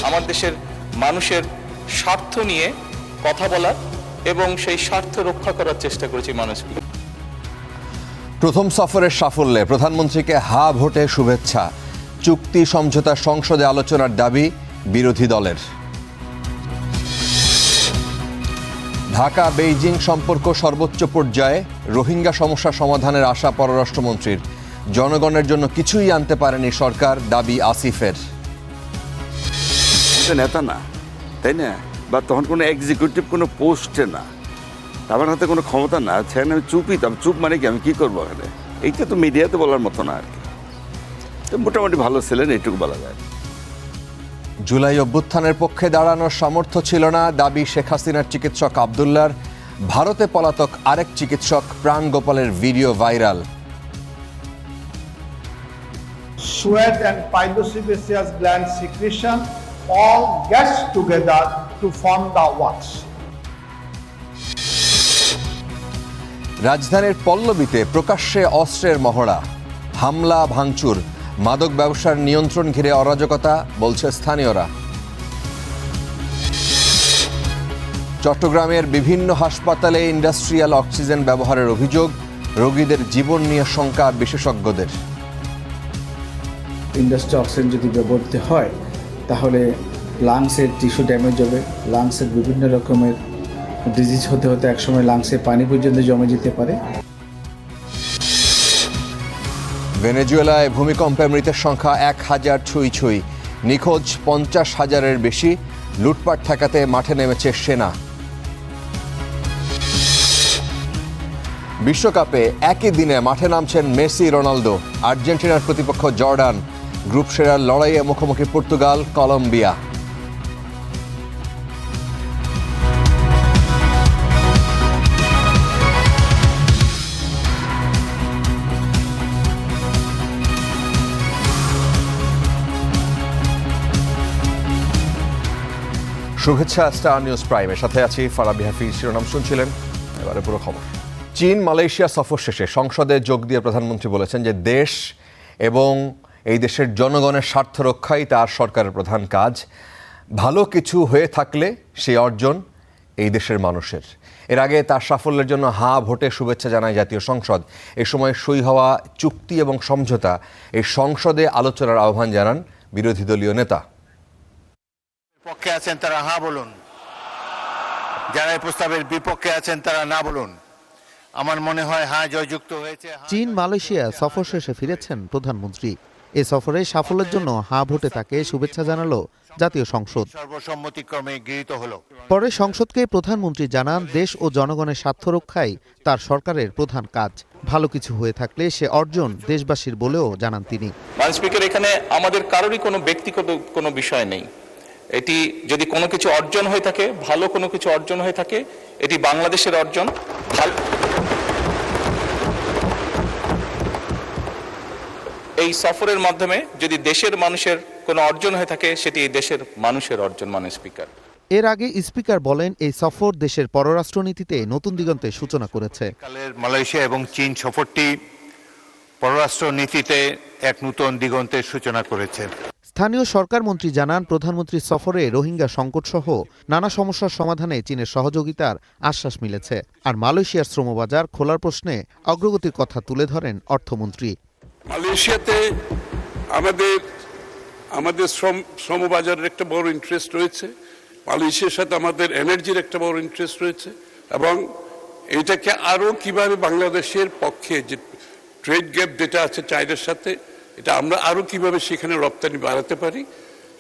আমার দেশের মানুষের স্বার্থ নিয়ে কথা বলার এবং সেই স্বার্থ রক্ষা করার চেষ্টা করেছি মানুষকে। প্রথম সফরের সাফল্যে প্রধানমন্ত্রীকে হা ভোটে শুভেচ্ছা। চুক্তি সমঝোতা সংসদে আলোচনার দাবি বিরোধী দলের। ঢাকা বেইজিং সম্পর্ক সর্বোচ্চ পর্যায়ে, রোহিঙ্গা সমস্যা সমাধানের আশা পররাষ্ট্রমন্ত্রীর। জনগণের জন্য কিছুই আনতে পারেনি সরকার, দাবি আসিফের। নেতা না, তাই না? বা তখন কোনো এক্সিকিউটিভ কোনো পোস্টে না, আমার হাতে কোনো ক্ষমতা না, সেখানে আমি চুপই। তবে চুপ মানে কি, আমি কী করবো এখানে? এইটা তো মিডিয়াতে বলার মতো না আর কি। তো মোটামুটি ভালো ছিলেন, এইটুকু বলা যায়। জুলাই অভ্যুত্থানের পক্ষে দাঁড়ানোর সামর্থ্য ছিল না, দাবি শেখ হাসিনার চিকিৎসক আবদুল্লার। ভারতে পলাতক আরেক চিকিৎসক প্রাণ গোপালের video viral. Sweat and pilosebaceous gland secretion all gets together to form the wax. রাজধানীর পল্লবীতে প্রকাশ্যে অস্ত্রের মহড়া, হামলা ভাঙচুর, মাদক ব্যবসার নিয়ন্ত্রণ ঘিরে অরাজকতা, বলছে স্থানীয়রা। চট্টগ্রামের বিভিন্ন হাসপাতালে ইন্ডাস্ট্রিয়াল অক্সিজেন ব্যবহারের অভিযোগ, রোগীদের জীবন নিয়ে শঙ্কা বিশেষজ্ঞদের। ইন্ডাস্ট্রিয়াল অক্সিজেন যদি ব্যবহৃত হয় তাহলে লাংসের টিস্যু ড্যামেজ হবে, লাংসের বিভিন্ন রকমের ডিজিজ হতে হতে একসময় লাংসে পানি পর্যন্ত জমে যেতে পারে। ভেনেজুয়েলায় ভূমিকম্পে মৃতের সংখ্যা 1000 ছুঁই। নিখোঁজ 50,000-এর বেশি। লুটপাট ঠেকাতে মাঠে নেমেছে সেনা। বিশ্বকাপে একই দিনে মাঠে নামছেন মেসি, রোনালদো। আর্জেন্টিনার প্রতিপক্ষ জর্ডান। গ্রুপ সেরার লড়াইয়ে মুখোমুখি পর্তুগাল, কলম্বিয়া। শুভেচ্ছা স্টার নিউজ প্রাইমের সাথে আছি ফারাবি হাফিজ। শিরোনাম শুনছিলেন, এবারে পুরো খবর। চীন মালয়েশিয়া সফর শেষে সংসদে যোগ দিয়ে প্রধানমন্ত্রী বলেছেন যে দেশ এবং এই দেশের জনগণের স্বার্থ রক্ষাই তার সরকারের প্রধান কাজ। ভালো কিছু হয়ে থাকলে সেই অর্জন এই দেশের মানুষের। এর আগে তার সাফল্যের জন্য হা ভোটে শুভেচ্ছা জানায় জাতীয় সংসদ। এ সময় সই হওয়া চুক্তি এবং সমঝোতা এই সংসদে আলোচনার আহ্বান জানান বিরোধী দলীয় নেতা। পক্ষে আছেন তারা হ্যাঁ বলুন, যারা এই প্রস্তাবের বিপক্ষে আছেন তারা না বলুন। আমার মনে হয় হ্যাঁ জয়যুক্ত হয়েছে। চীন মালয়েশিয়া সফর শেষে ফিরেছেন প্রধানমন্ত্রী। এ সফরে সাফল্যের জন্য হ্যাঁ ভোটে তাকে শুভেচ্ছা জানালো জাতীয় সংসদ। সর্বসম্মতিক্রমে গৃহীত হলো। পরে সংসদকে প্রধানমন্ত্রী জানান দেশ ও জনগণের স্বার্থ রক্ষাই তার সরকারের প্রধান কাজ। ভালো কিছু হয়ে থাকলে সে অর্জন দেশবাসীর বলেও জানান তিনি। মাননীয় স্পিকার, এখানে আমাদের কারোরই কোনো ব্যক্তিগত কোনো বিষয় নেই। এটি যদি কোনো কিছু অর্জন হয়ে থাকে, ভালো কোনো কিছু অর্জন হয়ে থাকে, এটি বাংলাদেশের অর্জন। এই সফরের মাধ্যমে যদি দেশের মানুষের কোনো অর্জন হয়ে থাকে, সেটি এই দেশের মানুষের অর্জন। মাননীয় স্পিকার, এর আগে স্পিকার বলেন এই সফর দেশের পররাষ্ট্রনীতিতে নতুন দিগন্তের সূচনা করেছে। মালয়েশিয়া এবং চীন সফরটি পররাষ্ট্র নীতিতে এক নতুন দিগন্তের সূচনা করেছে। স্থানীয় সরকার মন্ত্রী জানান প্রধানমন্ত্রীর সফরে রোহিঙ্গা সংকট সহ নানা সমস্যার সমাধানে চীনের সহযোগিতার আশ্বাস মিলেছে। আর মালয়েশিয়ার শ্রমবাজার খোলার প্রশ্নে অগ্রগতির কথা তুলে ধরেন অর্থমন্ত্রী। মালয়েশিয়াতে আমাদের শ্রমবাজারের একটা বড় ইন্টারেস্ট রয়েছে। মালয়েশিয়ার সাথে আমাদের এনার্জির একটা বড় ইন্টারেস্ট রয়েছে, এবং এটাকে আরো কিভাবে বাংলাদেশের পক্ষে যে ট্রেড গ্যাপ যেটা আছে চায়নার সাথে, এটা আমরা আরো কিভাবে সেখানে রপ্তানি বাড়াতে পারি,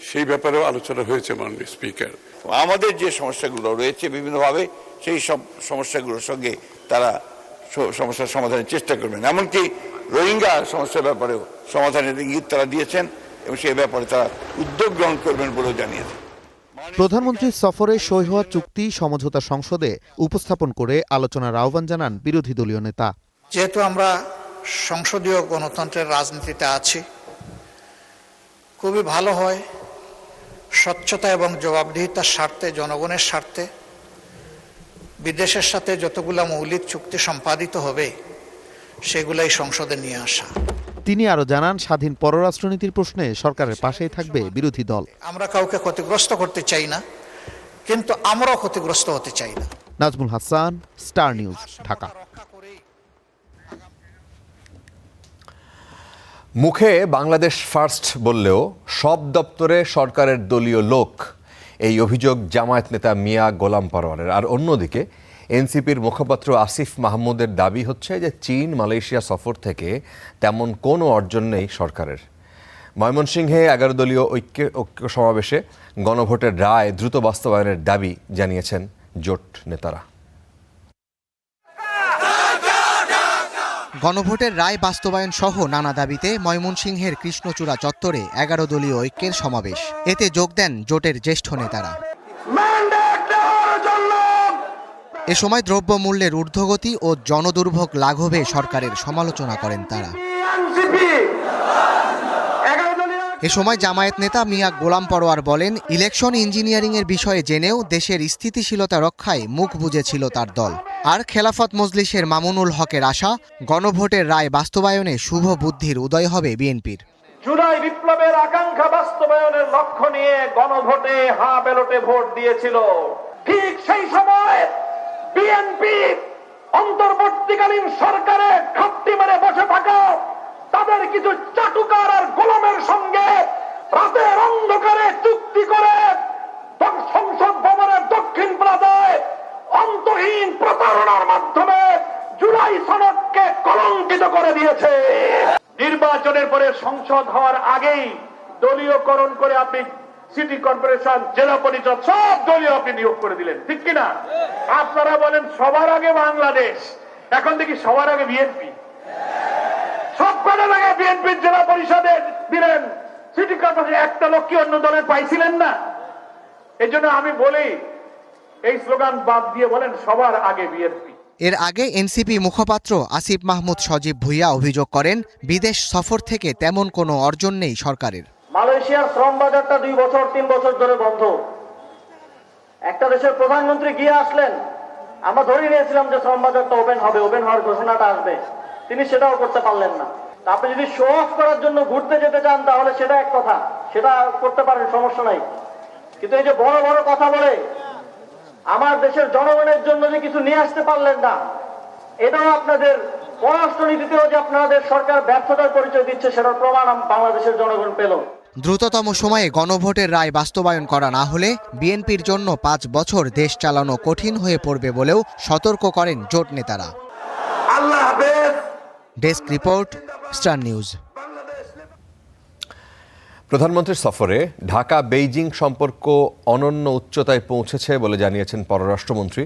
সেই ব্যাপারেও আলোচনা হয়েছে মাননীয় স্পিকার। আমাদের যে সমস্যাগুলো রয়েছে বিভিন্নভাবে, সেই সব সমস্যাগুলোর সঙ্গে তারা সমস্যার সমাধানের চেষ্টা করবেন। এমনকি রোহিঙ্গা সমস্যার ব্যাপারেও সমাধানের ইঙ্গিত তারা দিয়েছেন এবং সেই ব্যাপারে তারা উদ্যোগ গ্রহণ করবেন বলেও জানিয়েছেন। প্রধানমন্ত্রীর সফরে সই হওয়া চুক্তি সমঝোতা সংসদে উপস্থাপন করে আলোচনার আহ্বান জানান বিরোধী দলীয় নেতা। যেহেতু আমরা সংসদীয় গণতন্ত্রের রাজনীতিতে আছি, খুবই ভালো হয় স্বচ্ছতা এবং জবাবদিহিতার স্বার্থে, জনগণের স্বার্থে বিদেশের সাথে যতগুলো মৌলিক চুক্তি সম্পাদিত হবে সেগুলাই সংসদে নিয়ে আসা। তিনি আরও জানান, স্বাধীন পররাষ্ট্রনীতির প্রশ্নে সরকারের পাশেই থাকবে বিরোধী দল। আমরা কাউকে ক্ষতিগ্রস্ত করতে চাই না, কিন্তু আমরাও ক্ষতিগ্রস্ত হতে চাই না। Nazmul Hasan, star News, Dhaka. মুখে বাংলাদেশ ফার্স্ট বললেও সব দপ্তরে সরকারের দলীয় লোক, এই অভিযোগ জামায়াত নেতা মিয়া গোলাম পরোয়ারের। আর অন্যদিকে এনসিপির মুখপাত্র আসিফ মাহমুদের দাবি হচ্ছে যে চীন মালয়েশিয়া সফর থেকে তেমন কোনো অর্জন নেই সরকারের। ময়মনসিংহে 11 দলীয় ঐক্য সমাবেশে গণভোটের রায় দ্রুত বাস্তবায়নের দাবি জানিয়েছেন জোট নেতারা। গণভোটের রায় বাস্তবায়ন সহ নানা দাবিতে ময়মনসিংহের কৃষ্ণচূড়া চত্বরে 11 দলীয় ঐক্যের সমাবেশ। এতে যোগ দেন জোটের জ্যেষ্ঠ নেতারা। এ সময় দ্রব্যমূল্যের ঊর্ধ্বগতি ও জনদুর্ভোগ লাঘবে সরকারের সমালোচনা করেন তারা। এ সময় জামায়াত নেতা মিয়া গোলাম পরোয়ার বলেন, ইলেকশন ইঞ্জিনিয়ারিংয়ের বিষয়ে জেনেও দেশের স্থিতিশীলতা রক্ষায় মুখ বুজেছিল তার দল। আর খেলাফত মজলিসের মামুনুল হকের আশা, গণভোটের রায় বাস্তবায়নে শুভ বুদ্ধির উদয় হবে বিএনপির। জুলাই বিপ্লবের আকাঙ্ক্ষা বাস্তবায়নের লক্ষ্য নিয়ে গণভোটে হ্যাঁ ব্যালটে ভোট দিয়েছিল। ঠিক সেই সময় বিএনপি অন্তর্বর্তীকালীন সরকারে ঘাপটি মেরে বসে থাকা তাদের কিছু চাটুকার আর গোলামের সঙ্গে রাতের অন্ধকারে চুক্তি করে সংসদ ভবনের দক্ষিণ প্লাজায় অন্তহীন প্রতারণার মাধ্যমে জুলাই সনদকে কলঙ্কিত করে দিয়েছে। নির্বাচনের পরে সংসদ হওয়ার আগেই দলীয়করণ করে আপনি সিটি কর্পোরেশন, জেলা পরিষদ সব দলীয় আপনি নিয়োগ করে দিলেন, ঠিক কিনা? আপনারা বলেন সবার আগে বাংলাদেশ, এখন দেখি সবার আগে বিএনপি। সব কটা আগে বিএনপির জেলা পরিষদে দিলেন, সিটি কর্পোরেশন একটা লোক কি অন্য দলের পাইছিলেন না? এই জন্য আমি বলি, এই স্লোগান বাদ দিয়ে বলেন সবার আগে বিএনপি। এর আগে এনসিপি মুখপাত্র আসিফ মাহমুদ সজীব ভুইয়া অভিযোগ করেন, বিদেশ সফর থেকে তেমন কোনো অর্জন নেই সরকারের। মালয়েশিয়ার শ্রম বাজারটা 2 বছর 3 বছর ধরে বন্ধ। একটা দেশের প্রধানমন্ত্রী গিয়ে আসলেন, আমরা ধরে নিয়েছিলাম যে শ্রম বাজারটা ওপেন হবে, ওপেন হওয়ার ঘোষণাটা আসবে, তিনি সেটাও করতে পারলেন না। আপনি যদি শো অফ করার জন্য ঘুরতে যেতে চান তাহলে সেটা এক কথা, সেটা করতে পারেন, সমস্যা নাই। কিন্তু এই যে বড় বড় কথা বলে আমার দেশের জনগণের জন্য যে কিছু নিয়ে আসতে পারলেন না, এটাও আপনাদের পররাষ্ট্রনীতিতেও যে আপনাদের সরকার ব্যর্থতার পরিচয় দিচ্ছে, সেটার প্রমাণ বাংলাদেশের জনগণ পেল। দ্রুততম সময়ে গণভোটের রায় বাস্তবায়ন করা না হলে বিএনপির জন্য 5 বছর দেশ চালানো কঠিন হয়ে পড়বে বলেও সতর্ক করেন জোট নেতারা। আল্লাহ হাফেজ। Desk report, star news. প্রধানমন্ত্রীর সফরে ঢাকা বেইজিং সম্পর্ক অনন্য উচ্চতায় পৌঁছেছে বলে জানিয়েছেন পররাষ্ট্রমন্ত্রী।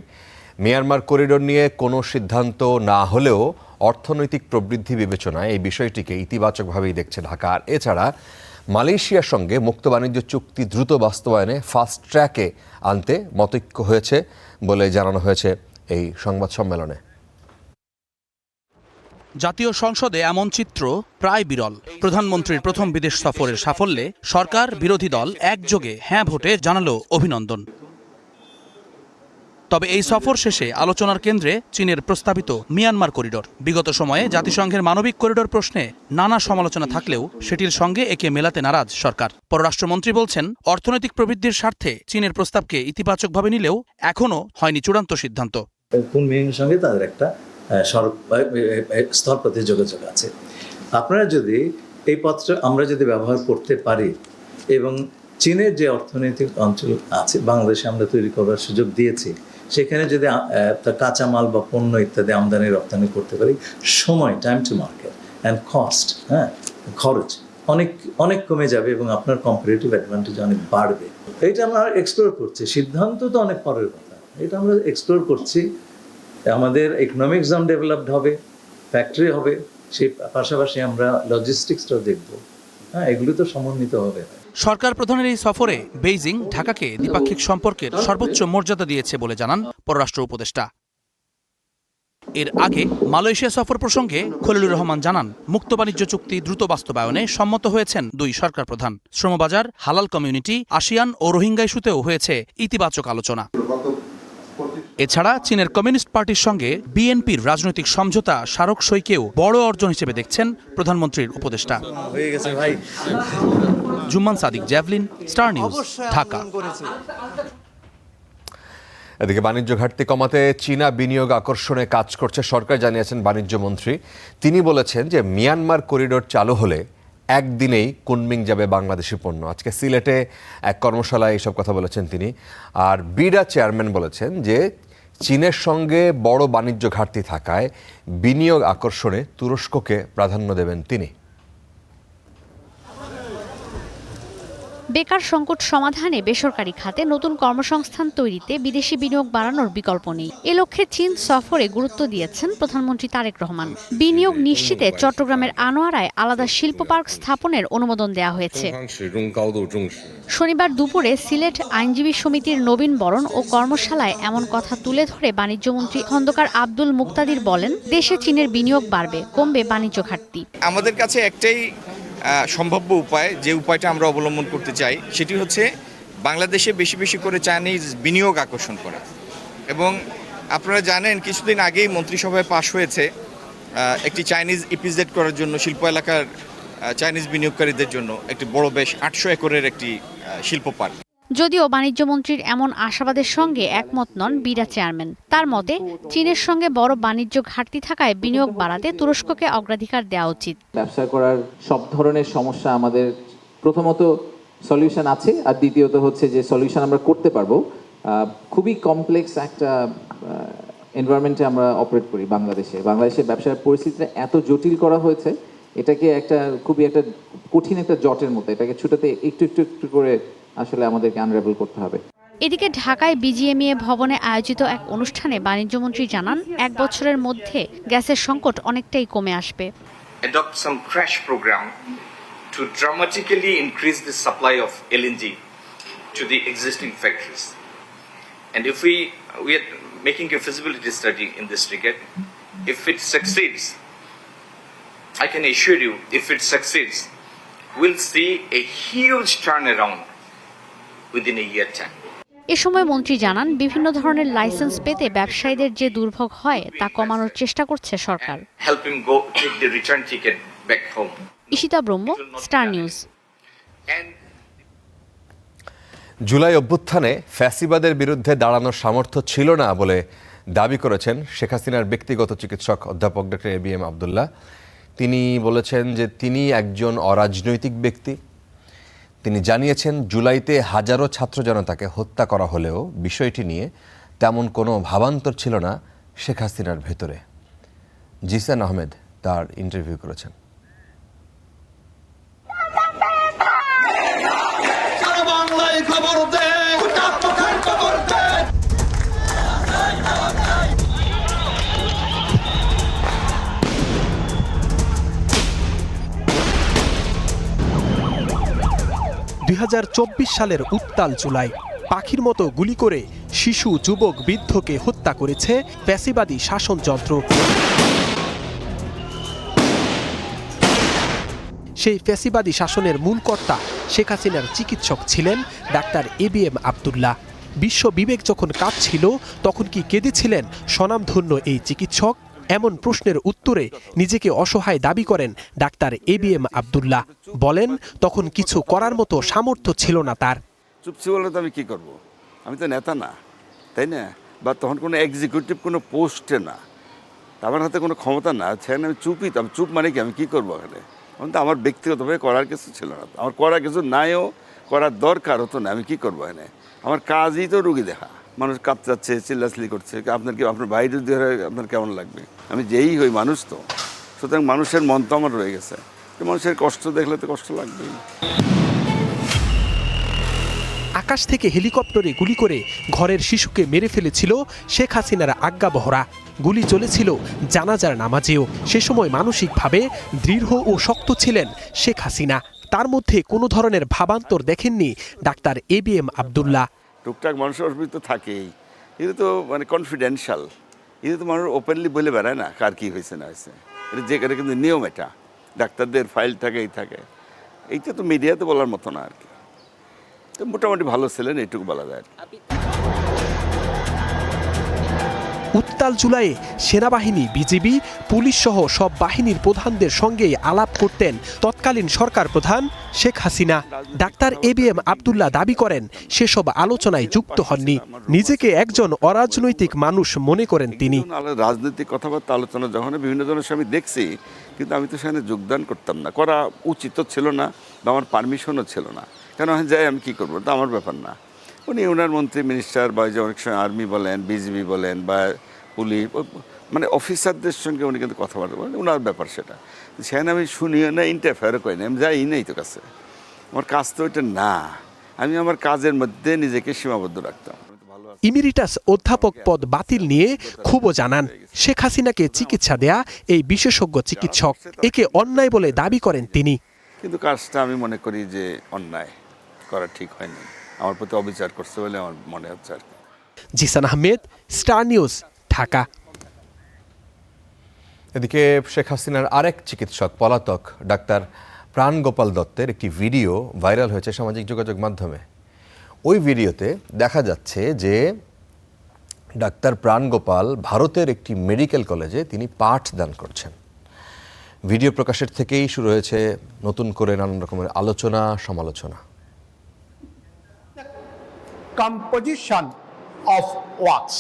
মিয়ানমার করিডোর নিয়ে কোনো সিদ্ধান্ত না হলেও অর্থনৈতিক প্রবৃদ্ধি বিবেচনায় এই বিষয়টিকে ইতিবাচকভাবেই দেখছে ঢাকা। আর এছাড়া মালয়েশিয়ার সঙ্গে মুক্ত বাণিজ্য চুক্তি দ্রুত বাস্তবায়নে ফাস্ট ট্র্যাকে আনতে মতৈক্য হয়েছে বলে জানানো হয়েছে এই সংবাদ সম্মেলনে। জাতীয় সংসদে এমন চিত্র প্রায় বিরল। প্রধানমন্ত্রীর প্রথম বিদেশ সফরের সাফল্যে সরকার বিরোধী দল একযোগে হ্যাঁ ভোটে জানালো অভিনন্দন। তবে এই সফর শেষে আলোচনার কেন্দ্রে চীনের প্রস্তাবিত মিয়ানমার করিডোর। বিগত সময়ে জাতিসংঘের মানবিক করিডোর প্রশ্নে নানা সমালোচনা থাকলেও সেটির সঙ্গে একে মেলাতে নারাজ সরকার। পররাষ্ট্রমন্ত্রী বলছেন, অর্থনৈতিক প্রবৃদ্ধির স্বার্থে চীনের প্রস্তাবকে ইতিবাচকভাবে নিলেও এখনও হয়নি চূড়ান্ত সিদ্ধান্ত। কুনমিংয়ের সঙ্গে তাদের একটা স্থলপথে যোগাযোগ আছে। আপনারা যদি এই পত্র আমরা যদি ব্যবহার করতে পারি এবং চীনের যে অর্থনৈতিক অঞ্চল আছে বাংলাদেশে আমরা তৈরি করার সুযোগ দিয়েছি, সেখানে যদি কাঁচামাল বা পণ্য ইত্যাদি আমদানি রপ্তানি করতে পারি, সময়, time to market and cost, খরচ অনেক কমে যাবে এবং আপনার কম্পারেটিভ অ্যাডভান্টেজ অনেক বাড়বে। এইটা আমরা এক্সপ্লোর করছি, সিদ্ধান্ত তো অনেক পরের কথা, এটা আমরা এক্সপ্লোর করছি। আমাদের ইকোনমিক জোন ডেভেলপড হবে, ফ্যাক্টরি হবে, সেই পাশাপাশি আমরা লজিস্টিক্সটাও দেখবো। এগুলো তো সমন্বিত হবে। সরকার প্রধানের এই সফরে বেইজিং ঢাকাকে দ্বিপাক্ষিক সম্পর্কের সর্বোচ্চ মর্যাদা দিয়েছে বলে জানান পররাষ্ট্র উপদেষ্টা। এর আগে মালয়েশিয়া সফর প্রসঙ্গে খলিলুর রহমান জানান, মুক্ত বাণিজ্য চুক্তি দ্রুত বাস্তবায়নে সম্মত হয়েছেন দুই সরকার প্রধান। শ্রমবাজার, হালাল কমিউনিটি, আসিয়ান ও রোহিঙ্গা ইস্যুতেও হয়েছে ইতিবাচক আলোচনা। এছাড়া চীনের কমিউনিস্ট পার্টির সঙ্গে বিএনপির রাজনৈতিক সমঝোতা স্মারক সইকেও বড় অর্জন হিসেবে দেখছেন প্রধানমন্ত্রীর উপদেষ্টা। জুম্মান সাদিক, জ্যাভলিন, স্টার নিউজ, ঢাকা। এদিকে বাণিজ্য ঘাটতি কমাতে চীনা বিনিয়োগ আকর্ষণে কাজ করছে সরকার, জানিয়েছেন বাণিজ্য মন্ত্রী। তিনি বলেছেন যে মিয়ানমার করিডোর চালু হলে একদিনেই কুনমিং যাবে বাংলাদেশি পণ্য। আজকে সিলেটে এক কর্মশালায় এইসব কথা বলেছেন তিনি। আর বিডা চেয়ারম্যান বলেছেন যে চীনের সঙ্গে বড় বাণিজ্য ঘাটতি থাকায় বিনিয়োগ আকর্ষণে তুরস্ককে প্রাধান্য দেবেন তিনি। বেকার সংকট সমাধানে বেসরকারি খাতে নতুন কর্মসংস্থান তৈরিতে বিদেশি বিনিয়োগ বাড়ানোর বিকল্প নেই। এ লক্ষ্যে চীন সফরে গুরুত্ব দিয়েছেন প্রধানমন্ত্রী তারেক রহমান। বিনিয়োগ নিশ্চিতে চট্টগ্রামের আনোয়ারায় আলাদা শিল্প পার্ক স্থাপনের অনুমোদন দেওয়া হয়েছে। শনিবার দুপুরে সিলেট আইনজীবী সমিতির নবীন বরণ ও কর্মশালায় এমন কথা তুলে ধরে বাণিজ্যমন্ত্রী খন্দকার আব্দুল মুক্তাদির বলেন, দেশে চীনের বিনিয়োগ বাড়বে, কমবে বাণিজ্য ঘাটতি। আমাদের কাছে একটাই সম্ভাব্য উপায়, যে উপায়টা আমরা অবলম্বন করতে চাই সেটি হচ্ছে বাংলাদেশে বেশি বেশি করে চাইনিজ বিনিয়োগ আকর্ষণ করা। এবং আপনারা জানেন কিছুদিন আগেই মন্ত্রিসভায় পাশ হয়েছে একটি চাইনিজ ইপিজেড করার জন্য শিল্প এলাকার চাইনিজ বিনিয়োগকারীদের জন্য একটি বড় বেশ 800 একরের একটি শিল্প পার্ক। যদিও বাণিজ্যমন্ত্রীর এমন আশাবাদের সঙ্গে একমত নন বিডা চেয়ারম্যান। তার মতে চীনের সঙ্গে বড় বাণিজ্য ঘাটতি থাকায় বিনিয়োগ বাড়াতে তুরস্ককে অগ্রাধিকার দেওয়া উচিত। ব্যবসা করার সব ধরনের সমস্যা আমাদের প্রথমত সলিউশন আছে, আর দ্বিতীয়ত হচ্ছে যে সলিউশন আমরা করতে পারবো। খুবই কমপ্লেক্স একটা এনভায়রনমেন্টে আমরা অপারেট করি বাংলাদেশের ব্যবসার পরিস্থিতিটা এত জটিল করা হয়েছে, এটাকে খুবই একটা কঠিন একটা জটের মতো, এটাকে ছুটাতে একটু একটু একটু করে আসলে আমাদেরকে আনরেবল করতে হবে। এদিকে ঢাকায় বিজিএমইএ ভবনে আয়োজিত এক অনুষ্ঠানে বাণিজ্যমন্ত্রী জানান, 1 বছরের মধ্যে গ্যাসের সংকট অনেকটাই কমে আসবে। Adopt some crash program to dramatically increase the supply of LNG to the existing factories. And if we are making a feasibility study in this regard, if it succeeds, I can assure you, if it succeeds, we'll see a huge turnaround within a year time. এ সময় মন্ত্রী জানান, বিভিন্ন ধরনের licence পেতে ব্যবসায়ীদের যে দুর্ভোগ হয় তা কমানোর চেষ্টা করছে সরকার। Help him go take the return ticket back home. Ishita Brahma, star news. July অভ্যুত্থানে ফ্যাসিবাদের বিরুদ্ধে দাঁড়ানোর সামর্থ্য ছিল না বলে দাবি করেছেন শেখ হাসিনার ব্যক্তিগত চিকিৎসক অধ্যাপক ডক্টর এবিএম আব্দুল্লাহ। তিনি বলেছেন যে তিনি একজন অরাজনৈতিক ব্যক্তি। তিনি জানিয়েছেন, জুলাইতে হাজারো ছাত্র জনতাকে হত্যা করা হলেও বিষয়টি নিয়ে তেমন কোনো ভাবান্তর ছিল না শেখ হাসিনার ভেতরে। জিসান আহমেদ তার ইন্টারভিউ করেছেন। সালের উত্তাল জুলাই, পাখির মতো গুলি করে শিশু, যুবক, বৃদ্ধকে হত্যা করেছে ফ্যাসিবাদী শাসনযন্ত্র। সেই ফ্যাসিবাদী শাসনের মূল কর্তা শেখ হাসিনার চিকিৎসক ছিলেন ডাক্তার এবিএম আব্দুল্লাহ। বিশ্ব বিবেক যখন কাঁপছিল, তখন কি কেঁদেছিলেন স্বনামধন্য এই চিকিৎসক? এমন প্রশ্নের উত্তরে নিজেকে অসহায় দাবি করেন ডাক্তার এবিএম আব্দুল্লাহ। বলেন, তখন কিছু করার মতো সামর্থ্য ছিল না তার। চুপসি বললে তো আমি কী করবো? আমি তো নেতা না, তাই না? বা তখন কোনো এক্সিকিউটিভ কোনো পোস্টে না, আমার হাতে কোনো ক্ষমতা না, সেখানে আমি চুপই। আমি চুপ মানে কি, আমি কী করবো এখানে? তখন তো আমার ব্যক্তিগতভাবে করার কিছু ছিল না, আমার করার কিছু নাইও, করার দরকার হতো না। আমি কী করবো এখানে? আমার কাজই তো রুগী দেখা। মানুষ কাঁপচাচ্ছে, চিল্লাচিল্লি করছে, আপনার বাইরে যদি আপনার কেমন লাগবে? আমি যেই হই মানুষ, তো সুতরাং মানুষের মন তো আমার রয়ে গেছে, মানুষের কষ্ট দেখলে তো কষ্ট লাগবেই। আকাশ থেকে হেলিকপ্টারে গুলি করে ঘরের শিশুকে মেরে ফেলেছিল শেখ হাসিনার আজ্ঞাবহরা। গুলি চলেছিল জানাজার নামাজেও। সে সময় মানসিকভাবে দৃঢ় ও শক্ত ছিলেন শেখ হাসিনা। তার মধ্যে কোনো ধরনের ভাবান্তর দেখেননি ডাক্তার এবিএম আব্দুল্লাহ। টুকটাক মানুষের অসুবিধা তো থাকেই, এটা তো কনফিডেন্সিয়াল, এটা তো মানুষ ওপেনলি বলে বেড়ায় না কার কী হয়েছে না হয়েছে। এটা কিন্তু নিয়ম, এটা ডাক্তারদের ফাইল থাকে, এইটা তো মিডিয়াতে বলার মতো না আর কি। তো মোটামুটি ভালো ছিলেন, এইটুকু বলা যায়। উত্তাল জুলাইয়ে সেনাবাহিনী, বিজিবি, পুলিশ সহ সব বাহিনীর প্রধানদের সঙ্গেই আলাপ করতেন তৎকালীন সরকার প্রধান শেখ হাসিনা। ডাক্তার ABM আব্দুল্লাহ দাবি করেন সেসব আলোচনায় যুক্ত হননি। নিজেকে একজন অরাজনৈতিক মানুষ মনে করেন তিনি। রাজনৈতিক কথাবার্তা আলোচনা যখন বিভিন্ন জনের সাথে আমি দেখছি, কিন্তু আমি তো সেখানে যোগদান করতাম না, করা উচিত ছিল না বা আমার পারমিশনও ছিল না। কেন যাই আমি কী করবো, এটা আমার ব্যাপার না। উনি ওনার মন্ত্রী, মিনিস্টার বা যে অনেক সময় আর্মি বলেন, বিজিবি বলেন বা পুলিশ, মানে অফিসারদের সঙ্গে উনি কিন্তু কথাবার্তা বলেন, ওনার ব্যাপার সেটা। সেখানে আমি শুনিও না, ইন্টারফেয়ারও করি না, আমি যাই নাই তো কাছে। আমার কাজ তো ওইটা না, আমি আমার কাজের মধ্যে নিজেকে সীমাবদ্ধ রাখতাম। ইমিরিটাস অধ্যাপক পদ বাতিল নিয়ে ক্ষোভও জানান শেখ হাসিনাকে চিকিৎসা দেয়া এই বিশেষজ্ঞ চিকিৎসক। একে অন্যায় বলে দাবি করেন তিনি। কিন্তু কাজটা আমি মনে করি যে অন্যায় করা ঠিক হয়নি, আমার প্রতি অবিচার করছে বলে আমার মনে হচ্ছে আর কি। Zisan Ahmed, Star News, Dhaka. এদিকে শেখ হাসিনার আরেক চিকিৎসক পলাতক ডাক্তার প্রাণগোপাল দত্তের একটি ভিডিও ভাইরাল হয়েছে সামাজিক যোগাযোগ মাধ্যমে। ওই ভিডিওতে দেখা যাচ্ছে যে ডাক্তার প্রাণগোপাল ভারতের একটি মেডিকেল কলেজে তিনি পাঠ দান করছেন। ভিডিও প্রকাশের থেকেই শুরু হয়েছে নতুন করে নানান রকমের আলোচনা সমালোচনা। Composition of works.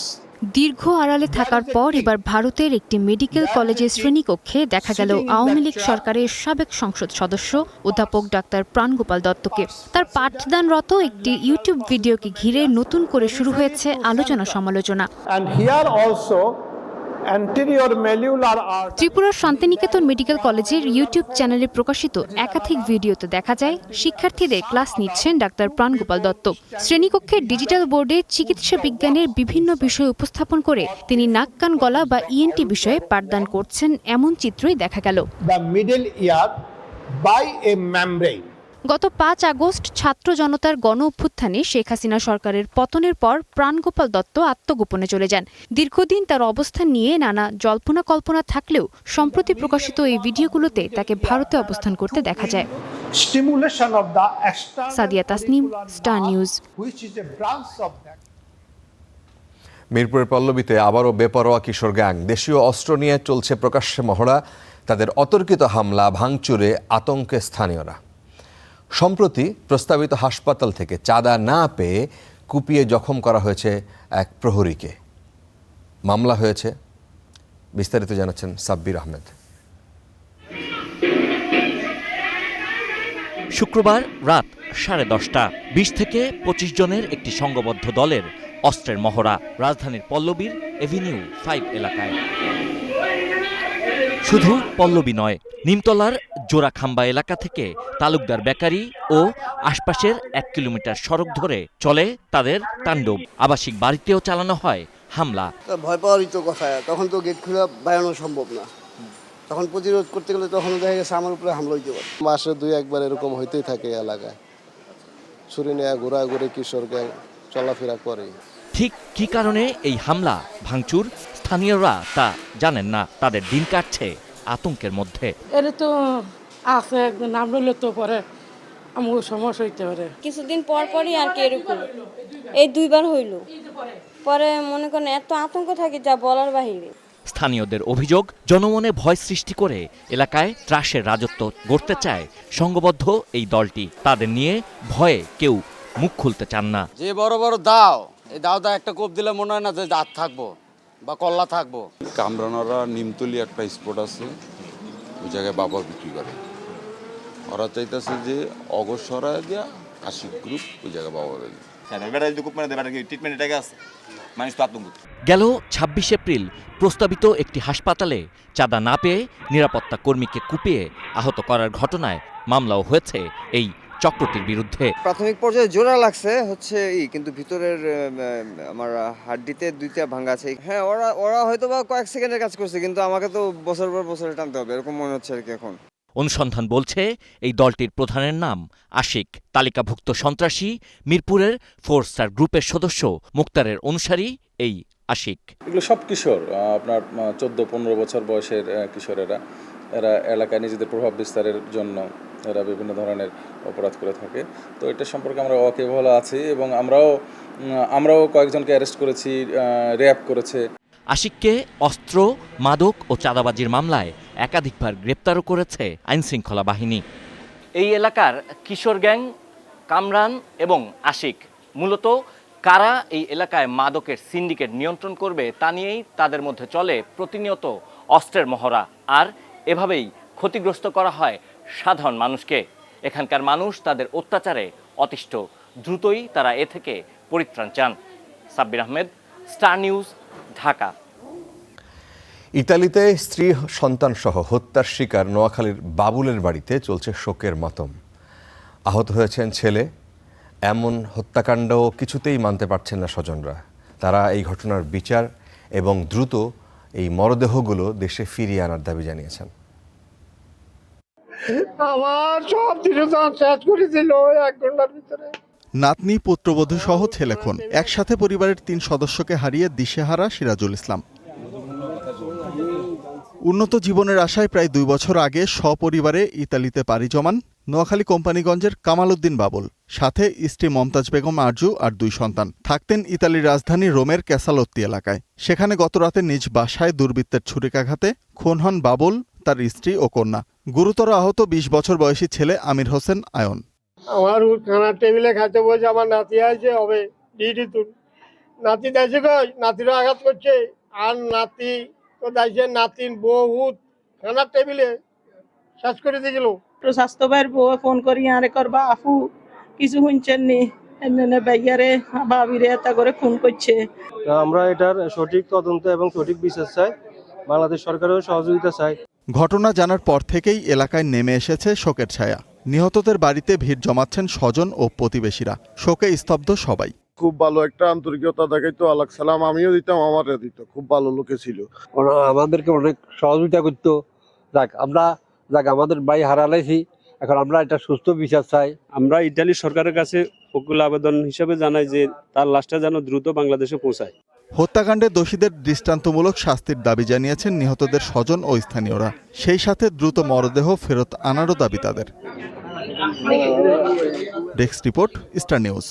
দীর্ঘ আড়ালে থাকার পর এবার ভারতের একটি মেডিকেল কলেজের শ্রেণীকক্ষে দেখা গেল আওয়ামী লীগ সরকারের সাবেক সংসদ সদস্য অধ্যাপক ডাক্তার প্রাণগোপাল দত্তকে। তার পাঠদানরত একটি ইউটিউব ভিডিওকে ঘিরে নতুন করে শুরু হয়েছে আলোচনা সমালোচনা। ত্রিপুরার শান্তিনিকেতন মেডিকেল কলেজের ইউটিউব চ্যানেলে প্রকাশিত একাধিক ভিডিওতে দেখা যায় শিক্ষার্থীদের ক্লাস নিচ্ছেন ডাক্তার প্রাণগোপাল দত্ত। শ্রেণীকক্ষের ডিজিটাল বোর্ডে চিকিৎসা বিজ্ঞানের বিভিন্ন বিষয় উপস্থাপন করে তিনি নাক কান গলা বা ENT বিষয়ে পাঠদান করছেন, এমন চিত্রই দেখা গেল। গত 5 আগস্ট ছাত্র জনতার গণ অভ্যুত্থানে শেখ হাসিনা সরকারের পতনের পর প্রাণগোপাল দত্ত আত্মগোপনে চলে যান। দীর্ঘদিন তার অবস্থান নিয়ে নানা জল্পনা কল্পনা থাকলেও সম্প্রতি প্রকাশিত এই ভিডিওগুলোতে তাকে ভারতে অবস্থান করতে দেখা যায়। Sadia Tasnim, star news. মিরপুরের পল্লবীতে আবারও বেপরোয়া কিশোর গ্যাং। দেশীয় অস্ত্র নিয়ে চলছে প্রকাশ্যে মহড়া। তাদের অতর্কিত হামলা ভাঙচুরে আতঙ্কে স্থানীয়রা। সম্প্রতি প্রস্তাবিত হাসপাতাল থেকে চাঁদা না পেয়ে কুপিয়ে জখম করা হয়েছে এক প্রহরীকে। মামলা হয়েছে। বিস্তারিত জানাচ্ছেন সাব্বির আহমেদ। শুক্রবার রাত 10:30 20 থেকে 25 জনের একটি সংঘবদ্ধ দলের অস্ত্রের মহড়া রাজধানীর পল্লবীর এভিনিউ 5 এলাকায়। শুধু পল্লবী নয়, নিমতলার জোড়াখাম্বা এলাকা থেকে তালুকদার বেকারি ও আশপাশের 1 কিলোমিটার সড়ক ধরে চলে তাদের তাণ্ডব। আবাসিক বাড়িতেও চালানো হয় হামলা। ভয় পাওয়ারই তো কথা, তখন তো গেট খুলে বাড়ানো সম্ভব না। তখন প্রতিরোধ করতে গেলে তখন দেখা গেছে আমার উপরে হামলা হইতে পারে। মাসে 2-1 এরকম হইতেই থাকে এলাকায়। ছুরি নিয়ে ঘোরাঘুরি কিশোর গ্যাং চলাফেরা করে। ঠিক কী কারণে এই হামলা ভাঙচুর স্থানীয়রা তা জানেন না। তাদের দিন কাটছে আতঙ্কের মধ্যে। এটা তো আছে একদিন নাম রইলে তো পরে আমার সমস্যা হইতে পারে। কিছুদিন পর পরই আর কি এরকম এই 2 বার হইল, পরে মনে করেন এত আতঙ্ক থাকে যা বলার বাহিরে। স্থানীয়দের অভিযোগ, জনমনে ভয় সৃষ্টি করে এলাকায় ত্রাসের রাজত্ব গড়তে চায় সংঘবদ্ধ এই দলটি। তাদের নিয়ে ভয়ে কেউ মুখ খুলতে চান না। যে বড় বড় দাও, এই দাও একটা কোপ দিলে মনে হয় না যে দাঁত থাকবো বা কল্লা থাকবো। কামরানারা নিমতলি একটা স্পট আছে, ওই জায়গায় বাবা বিক্রি করে। ওরা চাইতেছে যে অগসরা দিয়া আশিক গ্রুপ ওই জায়গায় বাবা গেল 26 এপ্রিল প্রস্তাবিত একটি হাসপাতালে চাঁদা না পেয়ে নিরাপত্তা কর্মীকে কুপিয়ে আহত করার ঘটনায় মামলাও হয়েছে এই চক্রটির বিরুদ্ধে। প্রাথমিক পর্যায়ে জোড়া লাগছে হচ্ছে কিন্তু ভিতরের আমার হাড্ডিতে 2টা ভাঙা আছে। হ্যাঁ, ওরা হয়তো বা কয়েক সেকেন্ডের কাজ করছে, কিন্তু আমাকে তো বছর পর বছর টানতে হবে, এরকম মনে হচ্ছে আর কি। এখন অনুসন্ধান বলছে এই দলটির প্রধানের নাম আশিক, তালিকাভুক্ত সন্ত্রাসী, মিরপুরের 4 স্টার গ্রুপের সদস্য মুক্তারের অনুসারী এই আশিক। এগুলো সব কিশোর, আপনার 14-15 বছর বয়সের কিশোরেরা। এরা এলাকায় নিজেদের প্রভাব বিস্তারের জন্য এরা বিভিন্ন ধরনের অপরাধ করে থাকে। তো এটা সম্পর্কে আমরা ওয়াকিবহাল আছি এবং আমরাও কয়েকজনকে অ্যারেস্ট করেছি, র্যাব করেছে। আশিককে অস্ত্র, মাদক ও চাঁদাবাজির মামলায় একাধিকবার গ্রেপ্তারও করেছে আইনশৃঙ্খলা বাহিনী। এই এলাকার কিশোর গ্যাং কামরান এবং আশিক মূলত কারা এই এলাকায় মাদকের সিন্ডিকেট নিয়ন্ত্রণ করবে তা নিয়েই তাদের মধ্যে চলে প্রতিনিয়ত অস্ত্রের মহড়া, আর এভাবেই ক্ষতিগ্রস্ত করা হয় সাধারণ মানুষকে। এখানকার মানুষ তাদের অত্যাচারে অতিষ্ঠ, দ্রুতই তারা এ থেকে পরিত্রাণ চান। Sabbir Ahmed, Star News, Dhaka. ইতালিতে স্ত্রী সন্তান সহ হত্যার শিকার নোয়াখালীর বাবুলের বাড়িতে চলছে শোকের মাতম। আহত হয়েছেন ছেলে। এমন হত্যাকাণ্ড কিছুতেই মানতে পারছেন না স্বজনরা। তারা এই ঘটনার বিচার এবং দ্রুত এই মরদেহগুলো দেশে ফিরিয়ে আনার দাবি জানিয়েছেন। আমার সব কিছু শেষ করে দিল 1 ঘন্টার ভিতরে। নাতনি, পুত্রবধূ সহ ছেলে খুন, একসাথে পরিবারের 3 সদস্যকে হারিয়ে দিশেহারা সিরাজুল ইসলাম। উন্নত জীবনের আশায় প্রায় 2 বছর আগে সপরিবারে ইতালিতে পাড়ি জমান নোয়াখালী কোম্পানিগঞ্জের কামাল উদ্দিন বাবুল, সাথে স্ত্রী মমতাজ বেগম আরজু আর 2 সন্তান। থাকতেন ইতালির রাজধানী রোমের ক্যাসালোত্তি এলাকায়। সেখানে গতরাতে নিজ বাসায় দুর্বৃত্তের ছুরিকাঘাতে খুন হন বাবুল, তার স্ত্রী ও কন্যা। গুরুতর আহত 20 বছর বয়সী ছেলে আমির হোসেন আয়ন। আমার খানার টেবিলে খাইতে বসে আমার নাতি আছে হবে ডিউটি তুল, নাতি দেখছে নাতিরও আঘাত করছে, আর নাতি তো দেখছে নাতিন বহুত খানার টেবিলে শেষ করে দিয়ে গেল। স্বাস্থ্য ভাইয়ের বউ ফোন করি আরে করবা আপু কিছু শুনছেন নি, ভাইয়ারে ভাবিরে এটা করে ফোন করছে। আমরা এটার সঠিক তদন্ত এবং সঠিক বিচার চাই, বাংলাদেশ সরকারের সহযোগিতা চাই। ঘটনা জানার পর থেকেই এলাকায় নেমে এসেছে শোকের ছায়া। নিহতদের বাড়িতে ভিড় জমাচ্ছেন স্বজন ও প্রতিবেশীরা। শোকে স্তব্ধ সবাই। খুব ভালো একটা আন্তরিকতা দেখাইতো, আলাক সালাম আমিও দিতাম, আমারও দিত। খুব ভালো লোকে ছিল, আমাদেরকে অনেক সহযোগিতা করতো। আমাদের ভাই হারালাইছি, এখন আমরা এটা সুস্থ বিচার চাই। আমরা ইতালি সরকারের কাছে ওকুল আবেদন হিসেবে জানাই যে তার লাশটা যেন দ্রুত বাংলাদেশে পৌঁছায়। হত্যাকাণ্ডে দোষীদের দৃষ্টান্তমূলক শাস্তির দাবি জানিয়েছেন নিহতদের স্বজন ও স্থানীয়রা। সেই সাথে দ্রুত মরদেহ ফেরত আনারও দাবি তাদের। Desk report, star news.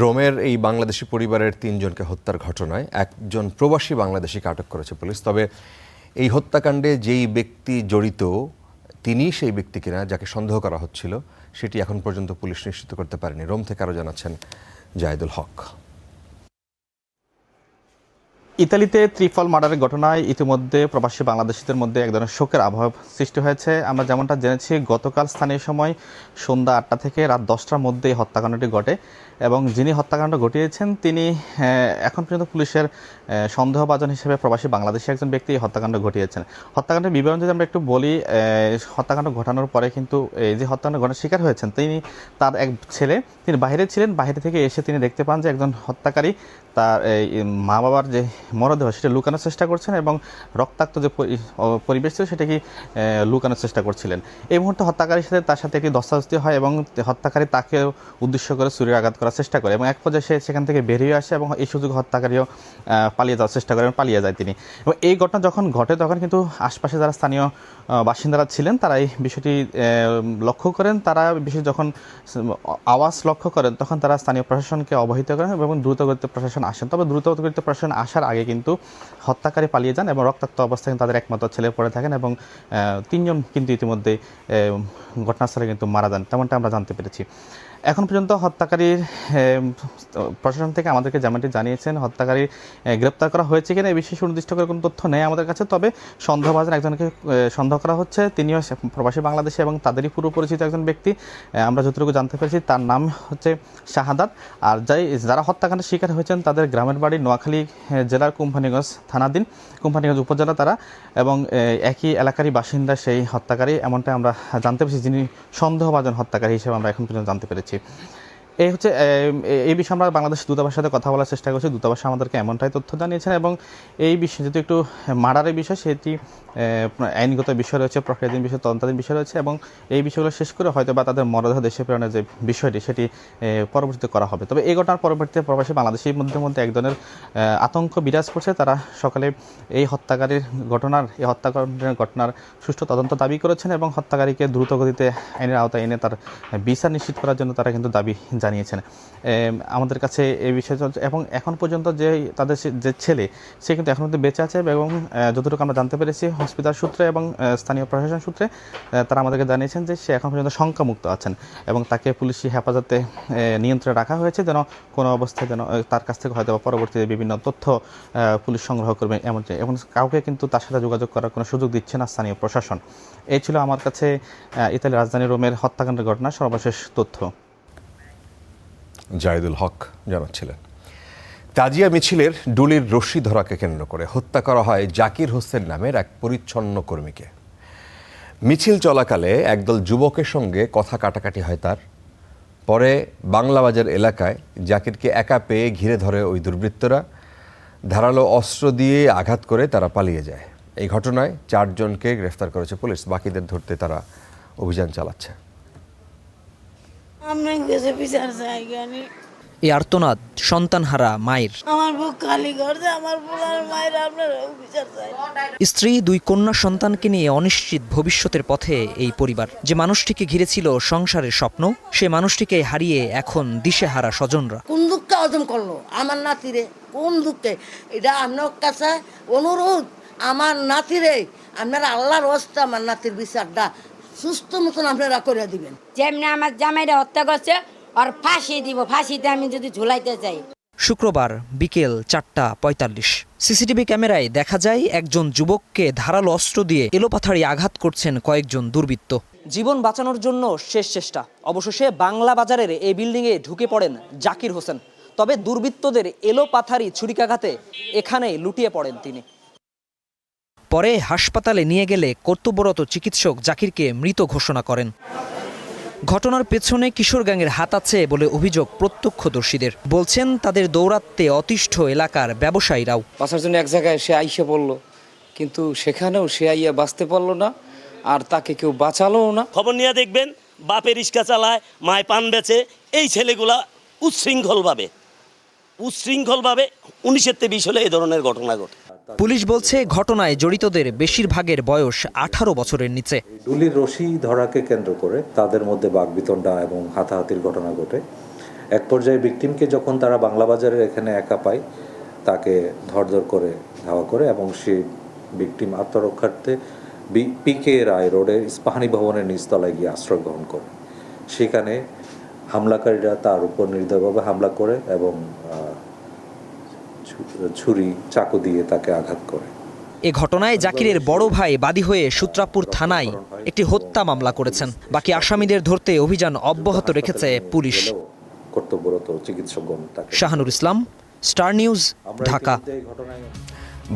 রোমের এই বাংলাদেশি পরিবারের 3 জনকে হত্যার ঘটনায় একজন প্রবাসী বাংলাদেশিকে আটক করেছে পুলিশ। তবে এই হত্যাকাণ্ডে যেই ব্যক্তি জড়িত তিনি সেই ব্যক্তি কিনা যাকে সন্দেহ করা হচ্ছিল সেটি এখন পর্যন্ত পুলিশ নিশ্চিত করতে পারেনি। রোম থেকে আরও জানাচ্ছেন জায়েদুল হক। ইতালিতে ত্রিফল মার্ডারের ঘটনায় ইতিমধ্যে প্রবাসী বাংলাদেশিদের মধ্যে এক ধরনের শোকের আবহাওয়া সৃষ্টি হয়েছে। আমরা যেমনটা জেনেছি, গতকাল স্থানীয় সময় সন্ধ্যা 8টা থেকে রাত 10টার মধ্যে এই হত্যাকাণ্ডটি ঘটে এবং যিনি হত্যাকাণ্ড ঘটিয়েছেন তিনি এখন পর্যন্ত পুলিশের সন্দেহভাজন হিসেবে প্রবাসী বাংলাদেশি একজন ব্যক্তি এই হত্যাকাণ্ড ঘটিয়েছেন। হত্যাকাণ্ডের বিবরণ যদি আমরা একটু বলি, হত্যাকাণ্ড ঘটানোর পরে কিন্তু এই যে হত্যাকাণ্ড ঘটনার শিকার হয়েছেন তিনি, তার এক ছেলে, তিনি বাইরে ছিলেন। বাইরে থেকে এসে তিনি দেখতে পান যে একজন হত্যাকারী তার এই মা বাবার যে মরদেহ সেটা লুকানোর চেষ্টা করছেন এবং রক্তাক্ত যে পরিবেশ ছিল সেটাকে লুকানোর চেষ্টা করছিলেন। এই মুহূর্তে হত্যাকারীর সাথে তার সাথে একটি ধস্তাধস্তি হয় এবং হত্যাকারী তাকে উদ্দেশ্য করে ছুরির আঘাত করার চেষ্টা করে এবং এক পর্যায়ে সে সেখান থেকে বেরিয়ে আসে এবং এই সুযোগ হত্যাকারীও পালিয়ে যাওয়ার চেষ্টা করে এবং পালিয়ে যায় তিনি। এবং এই ঘটনা যখন ঘটে তখন কিন্তু আশপাশে যারা স্থানীয় বাসিন্দারা ছিলেন তারা এই বিষয়টি লক্ষ্য করেন। তারা বিশেষ যখন আওয়াজ লক্ষ্য করেন তখন তারা স্থানীয় প্রশাসনকে অবহিত করেন এবং দ্রুতগতিতে প্রশাসন আসেন। তবে দ্রুতগতিতে প্রশাসন আসার আগে কিন্তু হত্যাকারী পালিয়ে যান এবং রক্তাক্ত অবস্থায় তাদের একমাত্র ছেলে পড়ে থাকেন এবং 3 জন কিন্তু ইতিমধ্যে ঘটনাস্থলে কিন্তু মারা যান, তেমনটা আমরা জানতে পেরেছি। এখন পর্যন্ত হত্যাকারীর প্রশাসন থেকে আমাদেরকে যেমনটি জানিয়েছেন হত্যাকারী গ্রেপ্তার করা হয়েছে কিনা এই বিষয়ে সুনির্দিষ্ট করে কোনো তথ্য নেই আমাদের কাছে। তবে সন্দেহভাজন একজনকে সন্দেহ করা হচ্ছে, তিনিও প্রবাসী বাংলাদেশি এবং তাদেরই পুরো পরিচিত একজন ব্যক্তি। আমরা যতটুকু জানতে পেরেছি তার নাম হচ্ছে শাহাদাত। আর যারা হত্যাকাণ্ডের শিকার হয়েছেন তাদের গ্রামের বাড়ি নোয়াখালী জেলার কোম্পানিগঞ্জ থানাধীন কোম্পানিগঞ্জ উপজেলা তারা, এবং একই এলাকারই বাসিন্দা সেই হত্যাকারী, এমনটা আমরা জানতে পেরেছি, যিনি সন্দেহভাজন হত্যাকারী হিসেবে আমরা এখন পর্যন্ত জানতে পেরেছি। এই হচ্ছে এই বিষয়ে আমরা বাংলাদেশ দূতাবাসের সাথে কথা বলার চেষ্টা করছি। দূতাবাস আমাদেরকে এমনটাই তথ্য জানিয়েছেন এবং এই বিষয়ে যেহেতু একটু মার্ডারের বিষয় সেটি আইনগত বিষয় রয়েছে, প্রক্রিয়াধীন বিষয়, তদন্তাধীন বিষয় রয়েছে এবং এই বিষয়গুলো শেষ করে হয়তো বা তাদের মরদেহ দেশে প্রেরণের যে বিষয়টি সেটি পরবর্তীতে করা হবে। তবে এই ঘটনার পরবর্তীতে প্রবাসী বাংলাদেশির মধ্যে এক ধরনের আতঙ্ক বিরাজ করছে। তারা সকালে এই হত্যাকাণ্ডের ঘটনার সুষ্ঠু তদন্ত দাবি করেছেন এবং হত্যাকারীকে দ্রুতগতিতে আইনের আওতায় এনে তার বিচার নিশ্চিত করার জন্য তারা কিন্তু দাবি জারি জানিয়েছেন। আমাদের কাছে এই বিষয়ে এবং এখন পর্যন্ত তাদের যে ছেলে সে কিন্তু এখন পর্যন্ত বেঁচে আছে এবং যতটুকু আমরা জানতে পেরেছি হসপিটাল সূত্রে এবং স্থানীয় প্রশাসন সূত্রে তারা আমাদেরকে জানিয়েছেন যে সে এখন পর্যন্ত শঙ্কামুক্ত আছেন এবং তাকে পুলিশি হেফাজতে নিয়ন্ত্রণে রাখা হয়েছে যেন কোনো অবস্থায় যেন তার কাছ থেকে হয়তো পরবর্তীতে বিভিন্ন তথ্য পুলিশ সংগ্রহ করবে এবং কাউকে কিন্তু তার সাথে যোগাযোগ করার কোনো সুযোগ দিচ্ছে না স্থানীয় প্রশাসন। এই ছিল আমার কাছে ইতালির রাজধানী রোমের হত্যাকাণ্ডের ঘটনার সর্বশেষ তথ্য। জাহিদুল হক জানাচ্ছিলেন। তাজিয়া মিছিলের ডুলির রশি ধরাকে কেন্দ্র করে হত্যা করা হয় জাকির হোসেন নামের এক পরিচ্ছন্ন কর্মীকে। মিছিল চলাকালে একদল যুবকের সঙ্গে কথা কাটাকাটি হয় তার। পরে বাংলাবাজার এলাকায় জাকিরকে একা পেয়ে ঘিরে ধরে ওই দুর্বৃত্তরা। ধারালো অস্ত্র দিয়ে আঘাত করে তারা পালিয়ে যায়। এই ঘটনায় 4 জনকে গ্রেফতার করেছে পুলিশ। বাকিদের ধরতে তারা অভিযান চালাচ্ছে। এই আর্তনাদ সন্তানহারা মায়ের। আমার বুক খালি করছে, আমার পোলার মায়ের আপনারা বিচার চাই। স্ত্রী 2 কন্যা সন্তানকে নিয়ে অনিশ্চিত ভবিষ্যতের পথে এই পরিবার। যে মানুষটিকে ঘিরেছিল সংসারের স্বপ্ন, সে মানুষটিকে হারিয়ে এখন দিশেহারা স্বজনরা। কোন দুঃখে হজম করলো আমার নাতিরে, কোন দুঃখে? এটা আপনার কাছে অনুরোধ, আমার নাতিরে আপনারা আল্লাহর রাস্তায় আমার নাতির বিচারটা সুস্থ মতন আপনারা করে দিবেন। যেমনি আমার জামাইরা হত্যা করছে আর ফাঁসি দিব, ফাঁসিতে আমি যদি ঝুলাইতে চাই। শুক্রবার বিকেল 4:45 সিসিটিভি ক্যামেরায় দেখা যায় একজন যুবককে ধারালো অস্ত্র দিয়ে এলোপাথাড়ি আঘাত করছেন কয়েকজন দুর্বৃত্ত। জীবন বাঁচানোর জন্য শেষ চেষ্টা। অবশেষে বাংলা বাজারের এই বিল্ডিংয়ে ঢুকে পড়েন জাকির হোসেন। তবে দুর্বৃত্তদের এলোপাথাড়ি ছুরিকাঘাতে এখানেই লুটিয়ে পড়েন তিনি। পরে হাসপাতালে নিয়ে গেলে কর্তব্যরত চিকিৎসক জাকিরকে মৃত ঘোষণা করেন। ঘটনার পেছনে কিশোর গ্যাংয়ের হাত আছে বলে অভিযোগ প্রত্যক্ষদর্শীদের। বলছেন তাদের দৌরাত্মে অতিষ্ঠ এলাকার ব্যবসায়ীরাও। বাঁচার জন্য এক জায়গায় সে আইসা পড়লো, কিন্তু সেখানেও সে আইয়া বাঁচতে পারলো না, আর তাকে কেউ বাঁচালোও না। খবর নিয়ে দেখবেন বাপের রিক্সা চালায়, মায় পান বেচে, এই ছেলেগুলা উচ্ছৃঙ্খলভাবে 19-20 হলে এই ধরনের ঘটনা ঘটে। পুলিশ বলছে ঘটনায় জড়িতদের বেশিরভাগের বয়স 18 বছরের নিচে। ডুলির রশি ধরাকে কেন্দ্র করে তাদের মধ্যে বাকবিতণ্ডা এবং হাতাহাতির ঘটনা ঘটে। এক পর্যায়ে ভিকটিমকে যখন তারা বাংলাবাজারের এখানে একা পায়, তাকে ধরধর করে ধাওয়া করে এবং সেই ভিকটিম আত্মরক্ষার্থে পিকে রায় রোডের ইস্পাহানি ভবনের নিচতলায় গিয়ে আশ্রয় গ্রহণ করে। সেখানে হামলাকারীরা তার উপর নির্দয়ভাবে হামলা করে এবং ছুরি চাকু দিয়ে তাকে আঘাত করে। এ ঘটনায় জাকিরের বড় ভাই বাদী হয়ে সূত্রাপুর থানায় একটি হত্যা মামলা করেছেন। বাকি আসামিদের ধরতে অভিযান অব্যাহত রেখেছে পুলিশ। কর্তব্যরত চিকিৎসকগণ। শাহানুর ইসলাম, স্টার নিউজ, ঢাকা।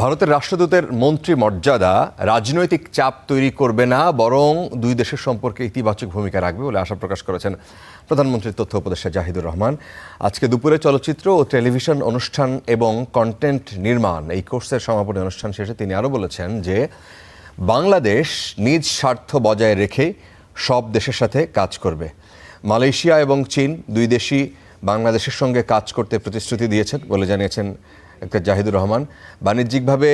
ভারতের রাষ্ট্রদূতের মন্ত্রী মর্যাদা রাজনৈতিক চাপ তৈরি করবে না, বরং 2 দেশের সম্পর্কে ইতিবাচক ভূমিকা রাখবে বলে আশা প্রকাশ করেছেন প্রধানমন্ত্রীর তথ্য উপদেষ্টা জাহিদুর রহমান। আজকে দুপুরে চলচ্চিত্র ও টেলিভিশন অনুষ্ঠান এবং কন্টেন্ট নির্মাণ এই কোর্সের সমাপনী অনুষ্ঠান শেষে তিনি আরও বলেছেন যে বাংলাদেশ নিজ স্বার্থ বজায় রেখে সব দেশের সাথে কাজ করবে। মালয়েশিয়া এবং চীন 2 দেশই বাংলাদেশের সঙ্গে কাজ করতে প্রতিশ্রুতি দিয়েছেন বলে জানিয়েছেন ডাক্তার জাহিদুর রহমান। বাণিজ্যিকভাবে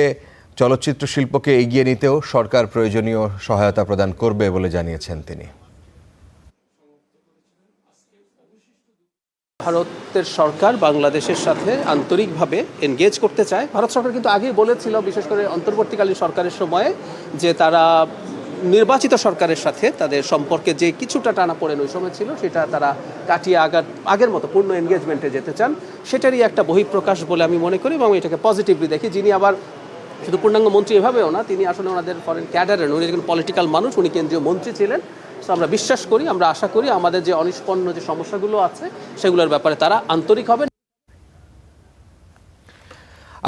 চলচ্চিত্র শিল্পকে এগিয়ে নিতেও সরকার প্রয়োজনীয় সহায়তা প্রদান করবে বলে জানিয়েছেন তিনি। ভারতের সরকার বাংলাদেশের সাথে আন্তরিকভাবে এনগেজ করতে চায়। ভারত সরকার কিন্তু আগেই বলেছিল, বিশেষ করে অন্তর্বর্তীকালীন সরকারের সময়ে, যে তারা নির্বাচিত সরকারের সাথে তাদের সম্পর্কে যে কিছুটা টানাপোড়েন ওই সময় ছিল সেটা তারা কাটিয়ে আগের মতো পূর্ণ এনগেজমেন্টে যেতে চান। সেটারই একটা বহিঃপ্রকাশ বলে আমি মনে করি এবং এটাকে পজিটিভলি দেখি। যিনি আবার শুধু পূর্ণাঙ্গ মন্ত্রী এভাবেও না, তিনি আসলে ওনাদের ফরেন ক্যাডারের, উনি একজন পলিটিক্যাল মানুষ, উনি কেন্দ্রীয় মন্ত্রী ছিলেন। সো আমরা বিশ্বাস করি, আমরা আশা করি আমাদের যে অনিষ্পন্ন যে সমস্যাগুলো আছে সেগুলোর ব্যাপারে তারা আন্তরিক হবেন।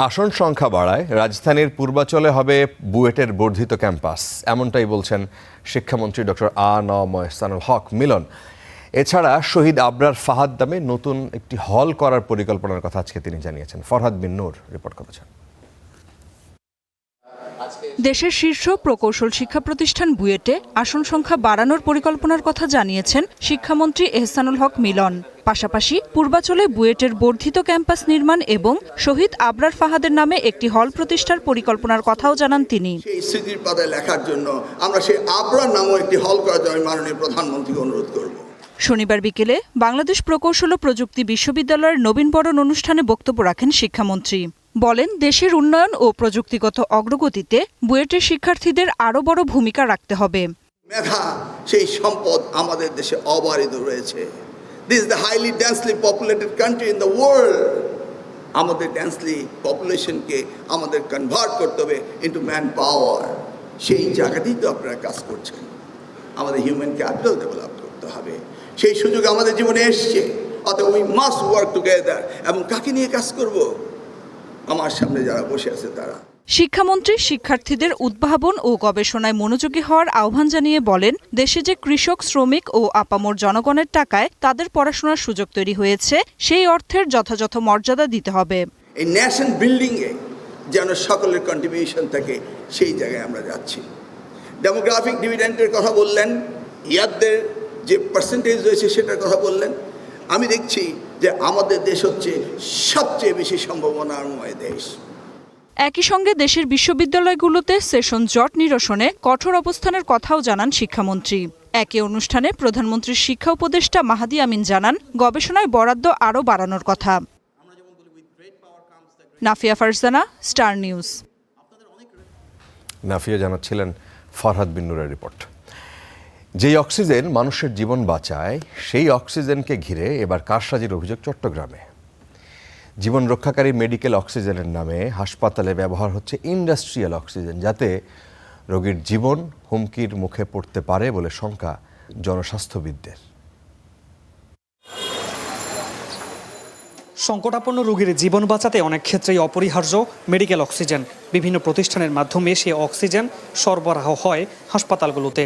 আসন সংখ্যা বাড়ায় রাজধানীর পূর্বাঞ্চলে হবে বুয়েটের বর্ধিত ক্যাম্পাস, এমনটাই বলছেন শিক্ষামন্ত্রী ডক্টর আ.ন.ম এহসানুল হক মিলন। এছাড়া শহীদ আবরার ফাহাদ নামে নতুন একটি হল করার পরিকল্পনার কথা আজকে তিনি জানিয়েছেন। ফরহাদ বিন নূর রিপোর্ট করেছেন। দেশের শীর্ষ প্রকৌশল শিক্ষা প্রতিষ্ঠান বুয়েটে আসন সংখ্যা বাড়ানোর পরিকল্পনার কথা জানিয়েছেন শিক্ষামন্ত্রী এহসানুল হক মিলন। পাশাপাশি পূর্বাঞ্চলে বুয়েটের বর্ধিত ক্যাম্পাস নির্মাণ এবং শহীদ আবরার ফাহাদের নামে একটি হল প্রতিষ্ঠার পরিকল্পনার কথাও জানান তিনি। সেই স্মৃতির পাতায় লেখার জন্য আমরা সেই আবরার নামও একটি হল করার জন্য মাননীয় প্রধানমন্ত্রীকে অনুরোধ করব। শনিবার বিকেলে বাংলাদেশ প্রকৌশল ও প্রযুক্তি বিশ্ববিদ্যালয়ের নবীনবরণ অনুষ্ঠানে বক্তব্য রাখেন শিক্ষামন্ত্রী। বলেন, দেশের উন্নয়ন ও প্রযুক্তিগত অগ্রগতিতে বুয়েটের শিক্ষার্থীদের আরও বড় ভূমিকা রাখতে হবে। মেধা সেই সম্পদ আমাদের দেশে অবারিত রয়েছে। This is the highly densely populated country in the world. আমাদের ডেন্সলি পপুলেশনকে আমাদের কনভার্ট করতে হবে ইন্টু ম্যান পাওয়ার। সেই জায়গাতেই তো আপনারা কাজ করছেন। আমাদের হিউম্যান ক্যাপিটাল ডেভেলপ করতে হবে, সেই সুযোগ আমাদের জীবনে এসছে। অতএব উই মাস্ট ওয়ার্ক টুগেদার। এবং কাকে নিয়ে কাজ করব? আমার সামনে যারা বসে আছে তারা। শিক্ষামন্ত্রী শিক্ষার্থীদের উদ্ভাবন ও গবেষণায় মনোযোগী হওয়ার আহ্বান জানিয়ে বলেন, দেশে যে কৃষক, শ্রমিক ও আপামর জনগণের টাকায় তাদের পড়াশোনার সুযোগ তৈরি হয়েছে, সেই অর্থের যথাযথ মর্যাদা দিতে হবে। এই ন্যাশন বিল্ডিংয়ে যেন সকলের কন্ট্রিবিউশন থাকে, সেই জায়গায় আমরা যাচ্ছি। ডেমোগ্রাফিক ডিভিডেন্ডের কথা বললেন, ইয়াদের যে পার্সেন্টেজ রয়েছে সেটার কথা বললেন। আমি দেখছি যে আমাদের দেশ হচ্ছে সবচেয়ে বেশি সম্ভাবনাময় দেশ। একই সঙ্গে দেশের বিশ্ববিদ্যালয়গুলোতে সেশন জট নিরসনে কঠোর অবস্থানের কথাও জানান শিক্ষামন্ত্রী। একই অনুষ্ঠানে প্রধানমন্ত্রীর শিক্ষা উপদেষ্টা মাহাদি আমিন জানান, গবেষণায় বরাদ্দ আরও বাড়ানোর কথা। Nafia Farzana, Star News. নাফিয়া জানাচ্ছিলেন ফরহাদ বিন নুরের রিপোর্ট। যেই অক্সিজেন মানুষের জীবন বাঁচায়, সেই অক্সিজেনকে ঘিরে এবার কারসাজির অভিযোগ চট্টগ্রামে। জীবন রক্ষাকারী মেডিকেল অক্সিজেনের নামে হাসপাতালে ব্যবহার হচ্ছে ইন্ডাস্ট্রিয়াল অক্সিজেন, যাতে রোগীর জীবন হুমকির মুখে পড়তে পারে বলে শঙ্কা জনস্বাস্থ্যবিদদের। সংকটাপন্ন রোগীর জীবন বাঁচাতে অনেক ক্ষেত্রেই অপরিহার্য মেডিকেল অক্সিজেন। বিভিন্ন প্রতিষ্ঠানের মাধ্যমে সে অক্সিজেন সরবরাহ হয় হাসপাতালগুলোতে।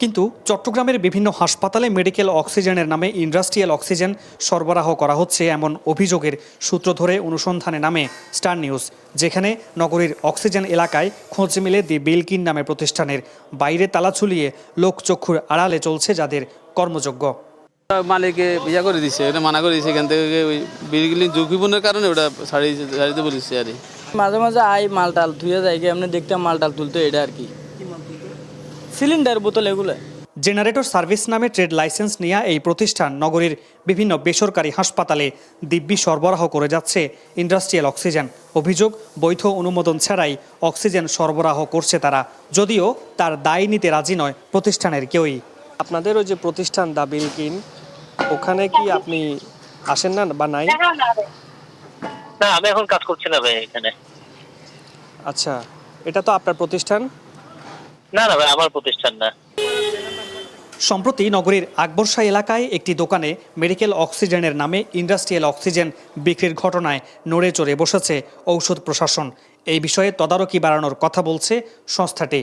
কিন্তু চট্টগ্রামের বিভিন্ন হাসপাতালে মেডিকেল অক্সিজেনের নামে ইন্ডাস্ট্রিয়াল অক্সিজেন সরবরাহ করা হচ্ছে এমন অভিযোগের সূত্র ধরে অনুসন্ধানে নামে স্টার নিউজ, যেখানে নগরীর অক্সিজেন এলাকায় খোঁজ মিলে দি বিলকিন নামে প্রতিষ্ঠানের বাইরে তালা ঝুলিয়ে লোকচক্ষুর আড়ালে চলছে যাদের কর্মযোগ্য। মালিকে বিয়া করে দিছে, এটা মানা করে দিছে, এখান থেকে ওই বিলকিন ঝুঁকিপূর্ণের কারণে ওটা ছাড়িতে বলেছে। আর মাঝে মাঝে আই মালটাল ধুয়ে যায়, এমনি দেখতাম মালটাল তুলতো, এটা আর কি সিলিন্ডার বোতল এগুলো। জেনারেটর সার্ভিস নামে ট্রেড লাইসেন্স নিয়ে এই প্রতিষ্ঠান নগরীর বিভিন্ন বেসরকারি হাসপাতালে দিব্যি সরবরাহ করে যাচ্ছে ইন্ডাস্ট্রিয়াল অক্সিজেন। অভিযোগ, বৈধ অনুমোদন ছাড়াই অক্সিজেন সরবরাহ করছে তারা, যদিও তার দায় নিতে রাজি নয় প্রতিষ্ঠানের কেউই। আপনাদের ওই যে প্রতিষ্ঠান দা বিলকিন, ওখানে কি আপনি আসেন না বা নাই? না, আমি এখন কাজ করছি না ভাই এখানে। আচ্ছা, এটা তো আপনার প্রতিষ্ঠান? না না ভাই, আমার প্রতিষ্ঠান না। সম্প্রতি নগরীর আকবরশাহ এলাকায় একটি দোকানে মেডিকেল অক্সিজেনের নামে ইন্ডাস্ট্রিয়াল অক্সিজেন বিক্রির ঘটনায় নড়ে চড়ে বসেছে ঔষধ প্রশাসন। এই বিষয়ে তদারকি বাড়ানোর কথা বলছে সংস্থাটি।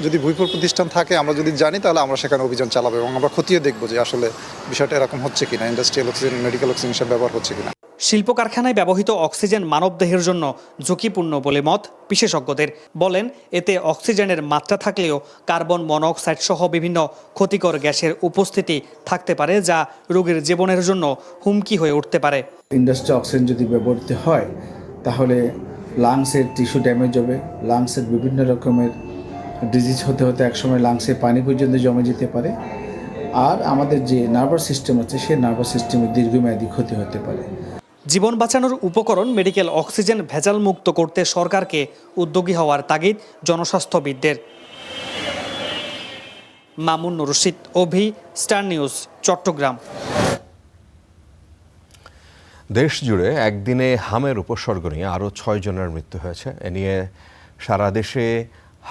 যদি ভুইফল প্রতিষ্ঠান থাকে, আমরা যদি জানি, তাহলে আমরা সেখানে অভিযান চালাবো এবং আমরা খতিয়ে দেখবো যে আসলে বিষয়টা এরকম হচ্ছে কিনা, ইন্ডাস্ট্রিয়াল অক্সিজেন মেডিকেল অক্সিজেন হিসেবে ব্যবহার হচ্ছে কিনা। শিল্প কারখানায় ব্যবহৃত অক্সিজেন মানবদেহের জন্য ঝুঁকিপূর্ণ বলে মত বিশেষজ্ঞদের। বলেন, এতে অক্সিজেনের মাত্রা থাকলেও কার্বন মনোক্সাইড সহ বিভিন্ন ক্ষতিকর গ্যাসের উপস্থিতি থাকতে পারে, যা রোগীর জীবনের জন্য হুমকি হয়ে উঠতে পারে। ইন্ডাস্ট্রিয়াল অক্সিজেন যদি ব্যবহৃত হয়, তাহলে লাংসের টিস্যু ড্যামেজ হবে, লাংসের বিভিন্ন রকমের ডিজিজ হতে হতে একসময় লাংসে পানি পর্যন্ত জমে যেতে পারে। আর আমাদের যে নার্ভাস সিস্টেম আছে, সেই নার্ভাস সিস্টেমে দীর্ঘমেয়াদী ক্ষতি হতে পারে। জীবন বাঁচানোর উপকরণ মেডিকেল অক্সিজেন ভেজাল মুক্ত করতে সরকারকে উদ্যোগী হওয়ার তাগিদ জনস্বাস্থ্যবিদদের। মামুন রশিদ, অভি, স্টার নিউজ, চট্টগ্রাম। দেশ জুড়ে একদিনে হামের উপসর্গ নিয়ে আরও 6 জনের মৃত্যু হয়েছে। এ নিয়ে সারা দেশে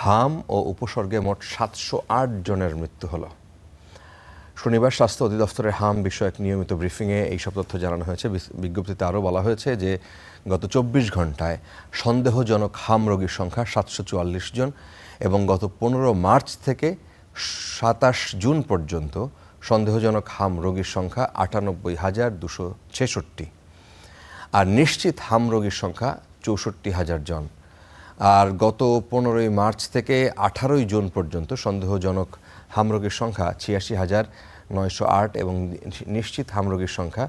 হাম ও উপসর্গে মোট 708 জনের মৃত্যু হলো। শনিবার স্বাস্থ্য অধিদপ্তরের হাম বিষয়ক নিয়মিত ব্রিফিংয়ে এইসব তথ্য জানানো হয়েছে। বিজ্ঞপ্তিতে আরও বলা হয়েছে যে গত 24 ঘন্টায় সন্দেহজনক হাম রোগীর সংখ্যা 744 জন এবং গত 15 মার্চ থেকে 27 জুন পর্যন্ত সন্দেহজনক হাম রোগীর সংখ্যা 98,266, আর নিশ্চিত হাম রোগীর সংখ্যা 64,000 জন। আর গত 15 মার্চ থেকে 18 জুন পর্যন্ত সন্দেহজনক হামরোগীর সংখ্যা 86,908 এবং নিশ্চিত হামরোগীর সংখ্যা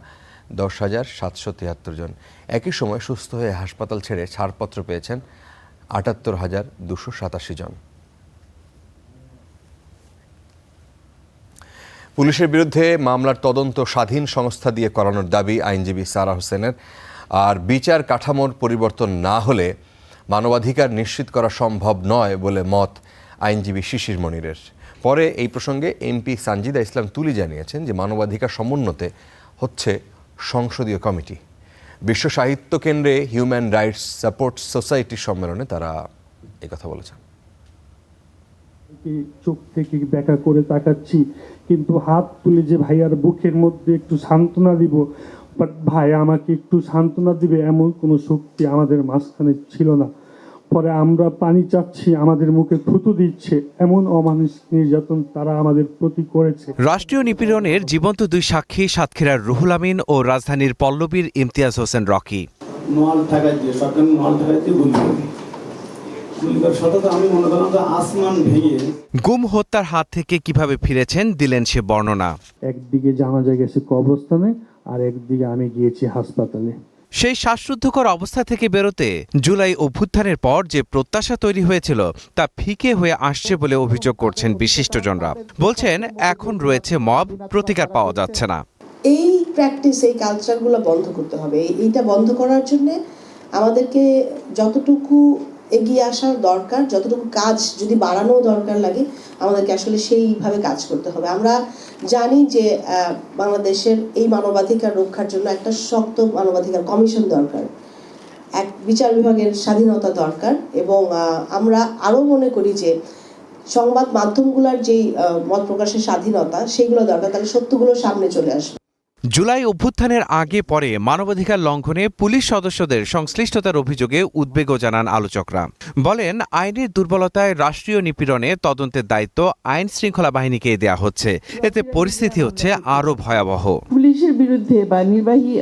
10,773 জন। একই সময় সুস্থ হয়ে হাসপাতাল ছেড়ে ছাড়পত্র পেয়েছেন 78,287 জন। পুলিশের বিরুদ্ধে মামলার তদন্ত স্বাধীন সংস্থা দিয়ে করানোর দাবি আইনজীবী সারা হোসেনের। আর বিচার কাঠামোর পরিবর্তন না হলে মানবাধিকার নিশ্চিত করা সম্ভব নয় বলে মত আইনজীবী শিশির মনিরের। পরে এই প্রসঙ্গে এমপি সানজিদা ইসলাম তুলি জানিয়েছেন যে মানবাধিকার সমুন্নতে হচ্ছে সংসদীয় কমিটি। বিশ্ব সাহিত্য কেন্দ্রে হিউম্যান রাইটস সাপোর্ট সোসাইটির সম্মেলনে তারা কথা বলেছেন। চোখ থেকে ব্যাকা করে তাকাচ্ছি, কিন্তু হাত তুলে যে ভাইয়ার বুকের মধ্যে একটু সান্ত্বনা দিব, বাট ভাই আমাকে একটু সান্ত্বনা দিবে এমন কোনো শক্তি আমাদের মাঝখানে ছিল না। পরে আমরা পানি চাচ্ছি, আমাদের মুখে থুতু দিচ্ছে, এমন অমানুষ নির্যাতন তারা আমাদের প্রতি করেছে। রাষ্ট্রীয় নিপীড়নের জীবন্ত দুই সাক্ষী সাতক্ষীরার রুহুল আমিন ও রাজধানীর পল্লবীর ইমতিয়াজ হোসেন রকি। নোয়াল ঢাকায় দিয়ে সরকার নোয়াল ঢাকায় দিয়ে গুম হত্যার হাত থেকে কিভাবে ফিরেছেন দিলেন সে বর্ণনা। একদিকে জানাজা গেছে কবরস্থানে, আর একদিকে আমি গিয়েছি হাসপাতালে। সেই শ্বাসরুদ্ধকর অবস্থা থেকে বেরোতে জুলাই অভ্যুত্থানের পর যে প্রত্যাশা তৈরি হয়েছিল তা ফিকে হয়ে আসছে বলে অভিযোগ করছেন বিশিষ্টজনরা। বলছেন এখন রয়েছে মব, প্রতিকার পাওয়া যাচ্ছে না। এই প্র্যাকটিস, এই কালচারগুলো বন্ধ করতে হবে। এইটা বন্ধ করার জন্য আমাদেরকে যতটুকু এগিয়ে আসার দরকার, যতটুকু কাজ যদি বাড়ানো দরকার লাগে, আমাদেরকে আসলে সেইভাবে কাজ করতে হবে। আমরা জানি যে বাংলাদেশের এই মানবাধিকার রক্ষার জন্য একটা শক্ত মানবাধিকার কমিশন দরকার, এক বিচার বিভাগের স্বাধীনতা দরকার, এবং আমরা আরও মনে করি যে সংবাদ মাধ্যমগুলোর যেই মত প্রকাশের স্বাধীনতা, সেগুলো দরকার, তাহলে সত্যগুলো সামনে চলে আসবে। জুলাই অভ্যুত্থানের আগে পরে মানবাধিকার লঙ্ঘনে পুলিশ সদস্যদের সংশ্লিষ্টতার অভিযোগে উদ্বেগও জানান আলোচকরা। বলেন আইনের দুর্বলতায় রাষ্ট্রীয় নিপীড়নে তদন্তের দায়িত্ব আইন শৃঙ্খলা বাহিনীকে দেয়া হচ্ছে, এতে পরিস্থিতি হচ্ছে আরও ভয়াবহ। পুলিশের বিরুদ্ধে বা নির্বাহী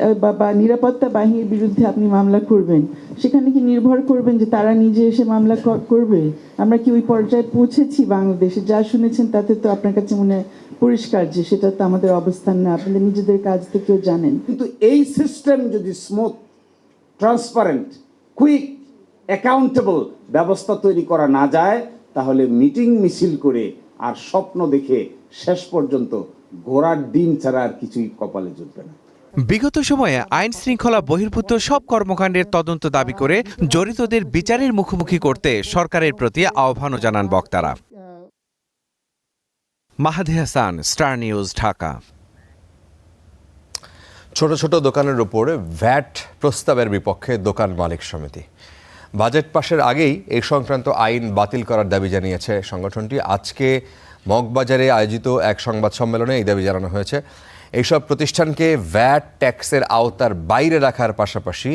বা নিরাপত্তা বাহিনীর বিরুদ্ধে আপনি মামলা করবেন, সেখানে কি নির্ভর করবেন যে তারা নিজে এসে মামলা করবে? আমরা কি ওই পর্যায়ে পৌঁছেছি বাংলাদেশে? যা শুনেছেন তাতে তো আপনার কাছে মনে হয় পরিষ্কার যে সেটা তো আমাদের অবস্থান না, আপনাদের নিজেদের কাজ থেকেও জানেন। কিন্তু এই সিস্টেম যদি স্মুথ, ট্রান্সপারেন্ট, কুইক, অ্যাকাউন্টেবল ব্যবস্থা তৈরি করা না যায়, তাহলে মিটিং মিছিল করে আর স্বপ্ন দেখে শেষ পর্যন্ত ঘোড়ার ডিম ছাড়া আর কিছুই কপালে জুটবে না। বিগত সময়ে আইন শৃঙ্খলা বহির্ভূত সব কর্মকাণ্ডের তদন্ত দাবি করে জড়িতদের বিচারের মুখোমুখি করতে সরকারের প্রতি আহ্বানও জানান বক্তারা। মাহাদি হাসান, স্টার নিউজ, ঢাকা। ছোট ছোট দোকানের উপর ভ্যাট প্রস্তাবের বিপক্ষে দোকান মালিক সমিতি। বাজেট পাশের আগেই এই সংক্রান্ত আইন বাতিল করার দাবি জানিয়েছে সংগঠনটি। আজকে মগবাজারে আয়োজিত এক সংবাদ সম্মেলনে এই দাবি জানানো হয়েছে। এইসব প্রতিষ্ঠানকে ভ্যাট ট্যাক্সের আওতার বাইরে রাখার পাশাপাশি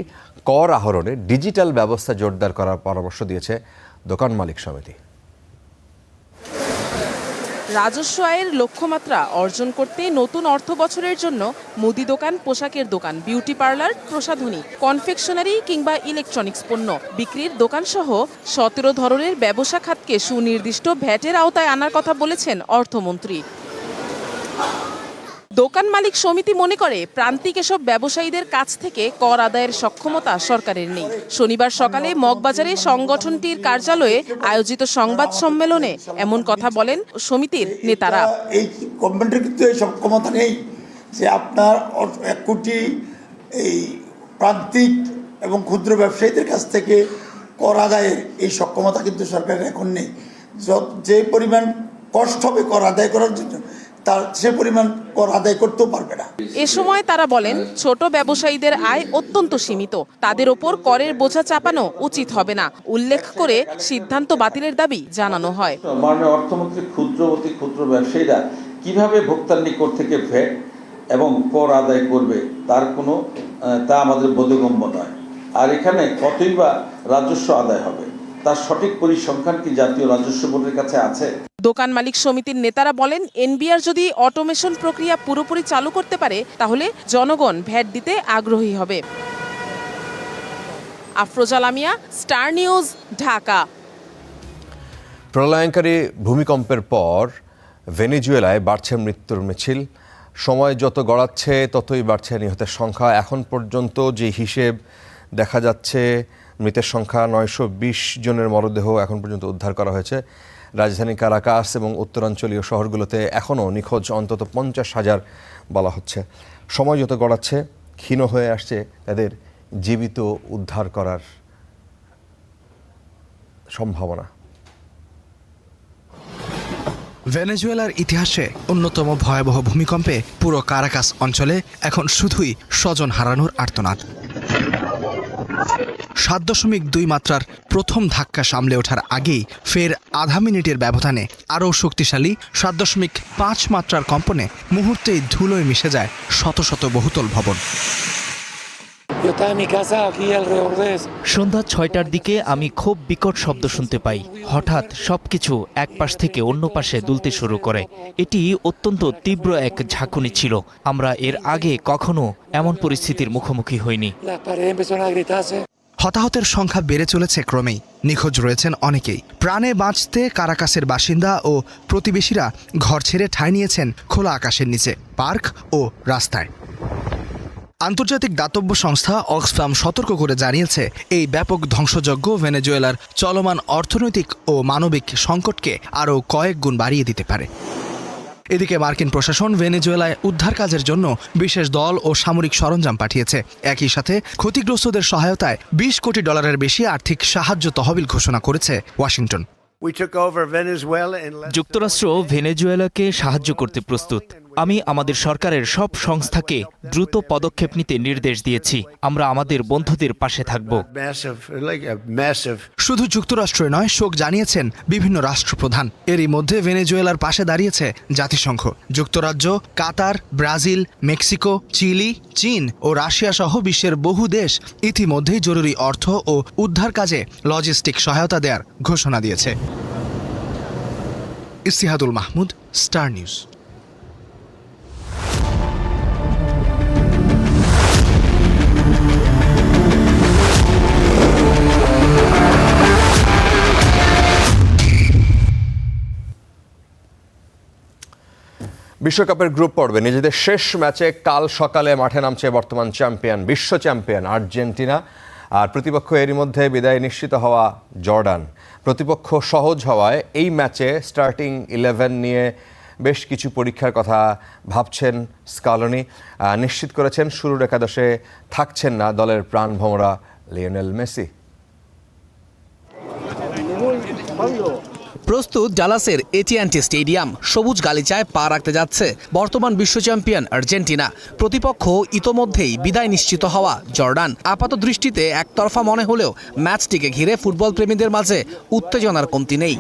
কর আহরণে ডিজিটাল ব্যবস্থা জোরদার করার পরামর্শ দিয়েছে দোকান মালিক সমিতি। রাজস্ব আয়ের লক্ষ্যমাত্রা অর্জন করতে নতুন অর্থ বছরের জন্য মুদি দোকান, পোশাকের দোকান, বিউটি পার্লার, প্রসাধনী, কনফেকশনারি কিংবা ইলেকট্রনিক্স পণ্য বিক্রির দোকান সহ 17 ধরনের ব্যবসা খাতকে সুনির্দিষ্ট ভ্যাটের আওতায় আনার কথা বলেছেন অর্থমন্ত্রী। দোকান মালিক সমিতি মনে করে প্রান্তিক এসব ব্যবসায়ীদের কাছ থেকে কর আদায়ের সক্ষমতা সরকারের নেই। শনিবার সকালে মগবাজারে সংগঠনটির কার্যালয়ে আয়োজিত সংবাদ সম্মেলনে এমন কথা বলেন সমিতির নেতারা। এই গভর্নমেন্টের কিন্তু এই সক্ষমতা নেই যে আপনার 1 কোটি এই প্রান্তিক এবং ক্ষুদ্র ব্যবসায়ীদের কাছ থেকে কর আদায়ের এই সক্ষমতা কিন্তু সরকারের এখন নেই। যে পরিমাণ কষ্ট হবে কর আদায় করার জন্য, তার সে পরিমাণ কর আদায় করতেও পারবে না। এ সময় তারা বলেন ছোট ব্যবসায়ীদের আয় অত্যন্ত সীমিত, তাদের ওপর করের বোঝা চাপানো উচিত হবে না। উল্লেখ করে সিদ্ধান্ত বাতিলের দাবি জানানো হয়। মাননীয় অর্থমন্ত্রী ক্ষুদ্র ব্যবসায়ীরা কিভাবে ভোক্তার নিকট থেকে ভ্যাট এবং কর আদায় করবে তা আমাদের বোধগম্য নয়। আর এখানে কতই বা রাজস্ব আদায় হবে, তার সঠিক পরিসংখ্যান কি জাতীয় রাজস্ব বোর্ডের কাছে আছে? দোকান মালিক সমিতির নেতারা বলেন এনবিআর যদি অটোমেশন প্রক্রিয়া পুরোপুরি চালু করতে পারে তাহলে জনগণ ভ্যাট দিতে আগ্রহী হবে। Afroza Lamia, Star News, Dhaka. প্রলয়ঙ্কারী ভূমিকম্পের পর ভেনেজুয়েলায় বাড়ছে মৃত্যুর মিছিল। সময় যত গড়াচ্ছে ততই বাড়ছে নিহতের সংখ্যা। এখন পর্যন্ত যে হিসেব দেখা যাচ্ছে, মৃতের সংখ্যা 920 জনের মরদেহ এখন পর্যন্ত উদ্ধার করা হয়েছে। রাজধানী কারাকাস এবং উত্তরাঞ্চলীয় শহরগুলোতে এখনও নিখোঁজ অন্তত 50,000 বলা হচ্ছে। সময় যত গড়াচ্ছে ক্ষীণ হয়ে আসছে তাদের জীবিত উদ্ধার করার সম্ভাবনা। ভেনেজুয়েলার ইতিহাসে অন্যতম ভয়াবহ ভূমিকম্পে পুরো কারাকাস অঞ্চলে এখন শুধুই স্বজন হারানোর আর্তনাদ। 7.2 মাত্রার প্রথম ধাক্কা সামলে ওঠার আগেই ফের আধা মিনিটের ব্যবধানে আরও শক্তিশালী 7.5 মাত্রার কম্পনে মুহূর্তেই ধুলোয় মিশে যায় শত শত বহুতল ভবন। সন্ধ্যা 6টার দিকে আমি খুব বিকট শব্দ শুনতে পাই। হঠাৎ সবকিছু এক পাশ থেকে অন্য পাশে দুলতে শুরু করে। এটি অত্যন্ত তীব্র এক ঝাঁকুনি ছিল। আমরা এর আগে কখনো এমন পরিস্থিতির মুখোমুখি হইনি। হতাহতের সংখ্যা বেড়ে চলেছে ক্রমেই। নিখোঁজ রয়েছেন অনেকেই। প্রাণে বাঁচতে কারাকাসের বাসিন্দা ও প্রতিবেশীরা ঘর ছেড়ে ঠাঁই নিয়েছেন খোলা আকাশের নিচে, পার্ক ও রাস্তায়। আন্তর্জাতিক দাতব্য সংস্থা অক্সফাম সতর্ক করে জানিয়েছে, এই ব্যাপক ধ্বংসযজ্ঞ ভেনেজুয়েলার চলমান অর্থনৈতিক ও মানবিক সংকটকে আরও কয়েক গুণ বাড়িয়ে দিতে পারে। এদিকে মার্কিন প্রশাসন ভেনেজুয়েলায় উদ্ধার কাজের জন্য বিশেষ দল ও সামরিক সরঞ্জাম পাঠিয়েছে। একই সাথে ক্ষতিগ্রস্তদের সহায়তায় $20 কোটি বেশি আর্থিক সাহায্য তহবিল ঘোষণা করেছে ওয়াশিংটন। যুক্তরাষ্ট্র ভেনেজুয়েলাকে সাহায্য করতে প্রস্তুত। আমি আমাদের সরকারের সব সংস্থাকে দ্রুত পদক্ষেপ নিতে নির্দেশ দিয়েছি। আমরা আমাদের বন্ধুদের পাশে থাকব। শুধু যুক্তরাষ্ট্রে নয়, শোক জানিয়েছেন বিভিন্ন রাষ্ট্রপ্রধান। এরই মধ্যে ভেনেজুয়েলার পাশে দাঁড়িয়েছে জাতিসংঘ। যুক্তরাজ্য, কাতার, ব্রাজিল, মেক্সিকো, চিলি, চীন ও রাশিয়া সহ বিশ্বের বহু দেশ ইতিমধ্যেই জরুরি অর্থ ও উদ্ধার কাজে লজিস্টিক সহায়তা দেওয়ার ঘোষণা দিয়েছে। ইস্তিহাদুল মাহমুদ, স্টার নিউজ। বিশ্বকাপের গ্রুপ পর্বে নিজেদের শেষ ম্যাচে কাল সকালে মাঠে নামছে বর্তমান চ্যাম্পিয়ন, বিশ্ব চ্যাম্পিয়ন আর্জেন্টিনা। আর প্রতিপক্ষ এরই মধ্যে বিদায় নিশ্চিত হওয়া জর্ডান। প্রতিপক্ষ সহজ হওয়ায় এই ম্যাচে স্টার্টিং 11 নিয়ে বেশ কিছু পরীক্ষার কথা ভাবছেন স্কালোনি। নিশ্চিত করেছেন শুরুর একাদশে থাকছেন না দলের প্রাণভোমরা লিওনেল মেসি। প্রস্তুত ডালাসের এটিএনটি স্টেডিয়াম। সবুজ গালিচায় পা রাখতে যাচ্ছে বর্তমান বিশ্ব চ্যাম্পিয়ন আর্জেন্টিনা। প্রতিপক্ষ ইতোমধ্যেই বিদায় নিশ্চিত হওয়া জর্ডান। আপাত দৃষ্টিতে একতরফা মনে হলেও ম্যাচটিকে ঘিরে ফুটবল প্রেমীদের মাঝে উত্তেজনার কমতি নেই।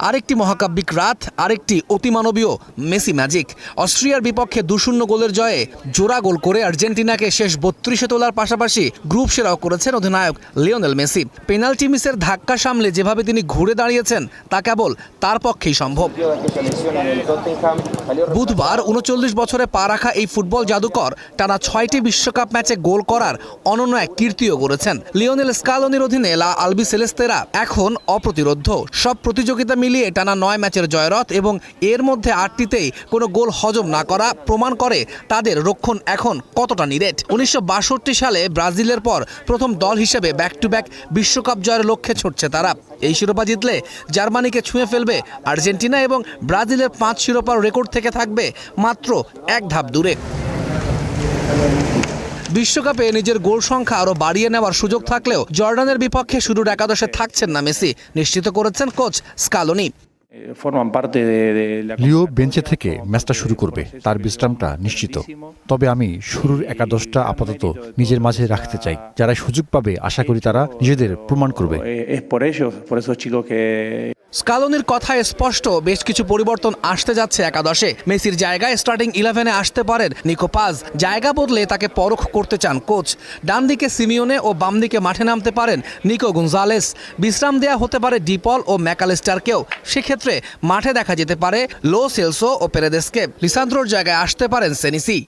আরেকটি মহাকাব্যিক রাত, আরেকটি অতিমানবীয় মেসি ম্যাজিক। অস্ট্রিয়ার বিপক্ষে 2-0 গোলের জয়ে জোড়া গোল করে আর্জেন্টিনাকে শেষ 32-এ তোলার পাশাপাশি গ্রুপ সেরাও করেছেন অধিনায়ক লিওনেল মেসি। পেনাল্টি মিসের ধাক্কা সামলে যেভাবে তিনি ঘুরে দাঁড়িয়েছেন তা কেবল তার পক্ষেই সম্ভব। বুধবার 39 বছরে পা রাখা এই ফুটবল জাদুকর টানা 6টি বিশ্বকাপ ম্যাচে গোল করার অনন্য এক কীর্তিও গড়েছেন। লিওনেল স্কালোনির অধীনে লা আলবিসেলেস্তেরা এখন অপ্রতিরোধ্য। সব প্রতিযোগিতা মিলিয়ে টানা 9 ম্যাচের জয়রত এবং এর মধ্যে 8টিতেই কোনো গোল হজম না করা প্রমাণ করে তাদের রক্ষণ এখন কতটা নিরেট। 1962 সালে ব্রাজিলের পর প্রথম দল হিসেবে ব্যাক টু ব্যাক বিশ্বকাপ জয়ের লক্ষ্যে ছুটছে তারা। এই শিরোপা জিতলে জার্মানিকে ছুঁয়ে ফেলবে আর্জেন্টিনা এবং ব্রাজিলের 5 শিরোপার রেকর্ড থেকে থাকবে মাত্র 1 ধাপ দূরে। বিশ্বকাপে নিজের গোল সংখ্যা আরও বাড়িয়ে নেওয়ার সুযোগ থাকলেও জর্ডানের বিপক্ষে শুরুর একাদশে থাকছেন না মেসি, নিশ্চিত করেছেন কোচ স্কালোনি। লিও বেঞ্চে থেকে ম্যাচটা শুরু করবে, তার বিশ্রামটা নিশ্চিত। তবে আমি শুরুর একাদশটা আপাতত নিজের মাঝে রাখতে চাই। যারা সুযোগ পাবে আশা করি তারা নিজেদের প্রমাণ করবে। স্কালোনির কথায় স্পষ্ট বেশ কিছু পরিবর্তন আসতে যাচ্ছে একাদশে। মেসির জায়গায় স্টার্টিং 11-এ আসতে পারেন নিকো পাজ। জায়গা বদলে তাকে পরখ করতে চান কোচ। ডান দিকে সিমিওনে ও বাম দিকে মাঠে নামতে পারেন নিকো গুনজালেস। বিশ্রাম দেয়া হতে পারে ডিপল ও ম্যাকালিস্টারকেও। সেক্ষেত্রে মাঠে দেখা যেতে পারে লো সেলসো ও পেরেদেসকে। লিসান্দ্রোর জায়গায় আসতে পারেন সেনিসি।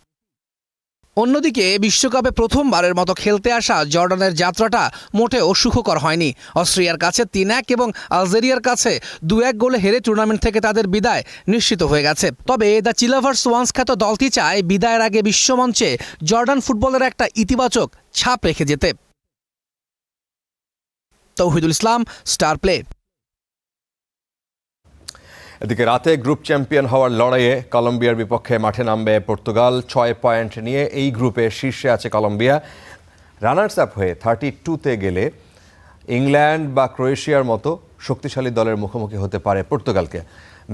অন্যদিকে বিশ্বকাপে প্রথমবারের মতো খেলতে আসা জর্ডানের যাত্রাটা মোটেও সুখকর হয়নি। অস্ট্রিয়ার কাছে 3-1 এবং আলজেরিয়ার কাছে 2-1 গোলে হেরে টুর্নামেন্ট থেকে তাদের বিদায় নিশ্চিত হয়ে গেছে। তবে দ্য চিলাভার্স ওয়ান্স খ্যাত দলটি চায় বিদায়ের আগে বিশ্বমঞ্চে জর্ডান ফুটবলের একটা ইতিবাচক ছাপ রেখে যেতে। তৌহিদুল ইসলাম, স্টার প্লে। এদিকে রাতে গ্রুপ চ্যাম্পিয়ন হওয়ার লড়াইয়ে কলম্বিয়ার বিপক্ষে মাঠে নামবে পর্তুগাল। 6 পয়েন্ট নিয়ে এই গ্রুপের শীর্ষে আছে কলম্বিয়া। রানার্স আপ হয়ে 32-তে গেলে ইংল্যান্ড বা ক্রোয়েশিয়ার মতো শক্তিশালী দলের মুখোমুখি হতে পারে পর্তুগালকে।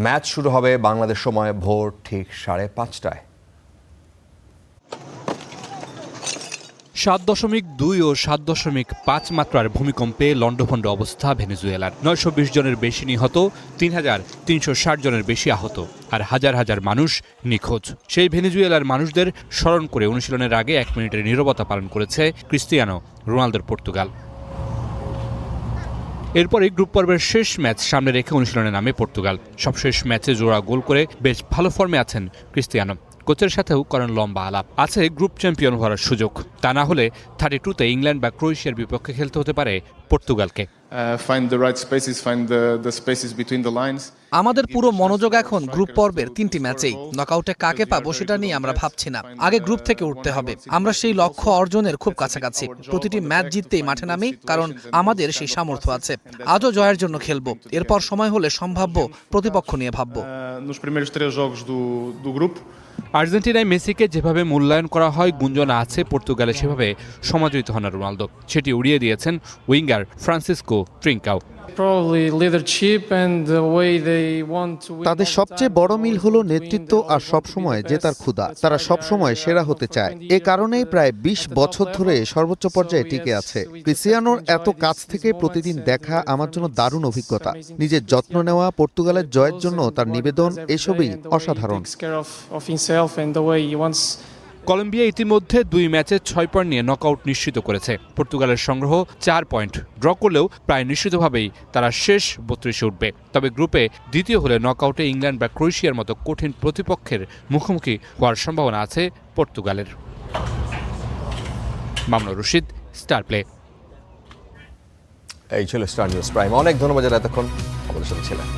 ম্যাচ শুরু হবে বাংলাদেশ সময় ভোর ঠিক 5:30টায়। 7.2 ও 7.5 মাত্রার ভূমিকম্পে লণ্ডভণ্ড অবস্থা ভেনেজুয়েলার। 920 জনের বেশি নিহত, 3,360 জনের বেশি আহত, আর হাজার হাজার মানুষ নিখোঁজ। সেই ভেনেজুয়েলার মানুষদের স্মরণ করে অনুশীলনের আগে 1 মিনিটের নীরবতা পালন করেছে ক্রিস্টিয়ানো রোনালদোর পর্তুগাল। এরপরে গ্রুপ পর্বের শেষ ম্যাচ সামনে রেখে অনুশীলনে নামে পর্তুগাল। সবশেষ ম্যাচে জোড়া গোল করে বেশ ভালো ফর্মে আছেন ক্রিস্টিয়ানো। কোচের সাথেও করেন লম্বা আলাপ। আছে গ্রুপ চ্যাম্পিয়ন হওয়ার সুযোগ। তা না হলে 32-তে ইংল্যান্ড বা ক্রোয়েশিয়ার বিপক্ষে খেলতে হতে পারে পর্তুগালকে। আমাদের পুরো মনোযোগ এখন গ্রুপ পর্বের 3টি ম্যাচেই। নকআউটে কাকে পাবো সেটা নিয়ে আমরা ভাবছি না। আগে গ্রুপ থেকে উঠতে হবে। আমরা সেই লক্ষ্য অর্জনের খুব কাছাকাছি। প্রতিটি ম্যাচ জিততেই মাঠে নামি, কারণ আমাদের সেই সামর্থ্য আছে। আজও জয়ের জন্য খেলবো। এরপর সময় হলে সম্ভাব্য প্রতিপক্ষ নিয়ে ভাববো। আর্জেন্টিনায় মেসিকে যেভাবে মূল্যায়ন করা হয়, গুঞ্জন আছে পর্তুগালে সেভাবে সমাদৃত হন না রোনালদো। সেটি উড়িয়ে দিয়েছেন উইঙ্গার ফ্রান্সিসকো ট্রিঙ্কাও। তাদের সবচেয়ে বড় মিল হলো নেতৃত্ব আর সবসময় জেতার ক্ষুধা। তারা সবসময় সেরা হতে চায়। এ কারণেই প্রায় 20 বছর ধরে সর্বোচ্চ পর্যায়ে টিকে আছে। ক্রিস্টিয়ানোর এত কাছ থেকে প্রতিদিন দেখা আমার জন্য দারুণ অভিজ্ঞতা। নিজের যত্ন নেওয়া, পর্তুগালের জয়ের জন্য তার নিবেদন, এসবই অসাধারণ। কলম্বিয়া ইতিমধ্যে 2 ম্যাচে 6 পয়েন্ট নিয়ে নকআউট নিশ্চিত করেছে। পর্তুগালের সংগ্রহ 4 পয়েন্ট। ড্র করলেও প্রায় নিশ্চিতভাবেই তারা শেষ 32-এ উঠবে। তবে গ্রুপে দ্বিতীয় হলে নকআউটে ইংল্যান্ড বা ক্রোয়েশিয়ার মতো কঠিন প্রতিপক্ষের মুখোমুখি হওয়ার সম্ভাবনা আছে পর্তুগালের। Mamunur Rashid, star play. এই ছিল স্টার নিউজ প্রাইম। অনেক ধন্যবাদ যারা এতক্ষণ আমাদের সাথে ছিলেন।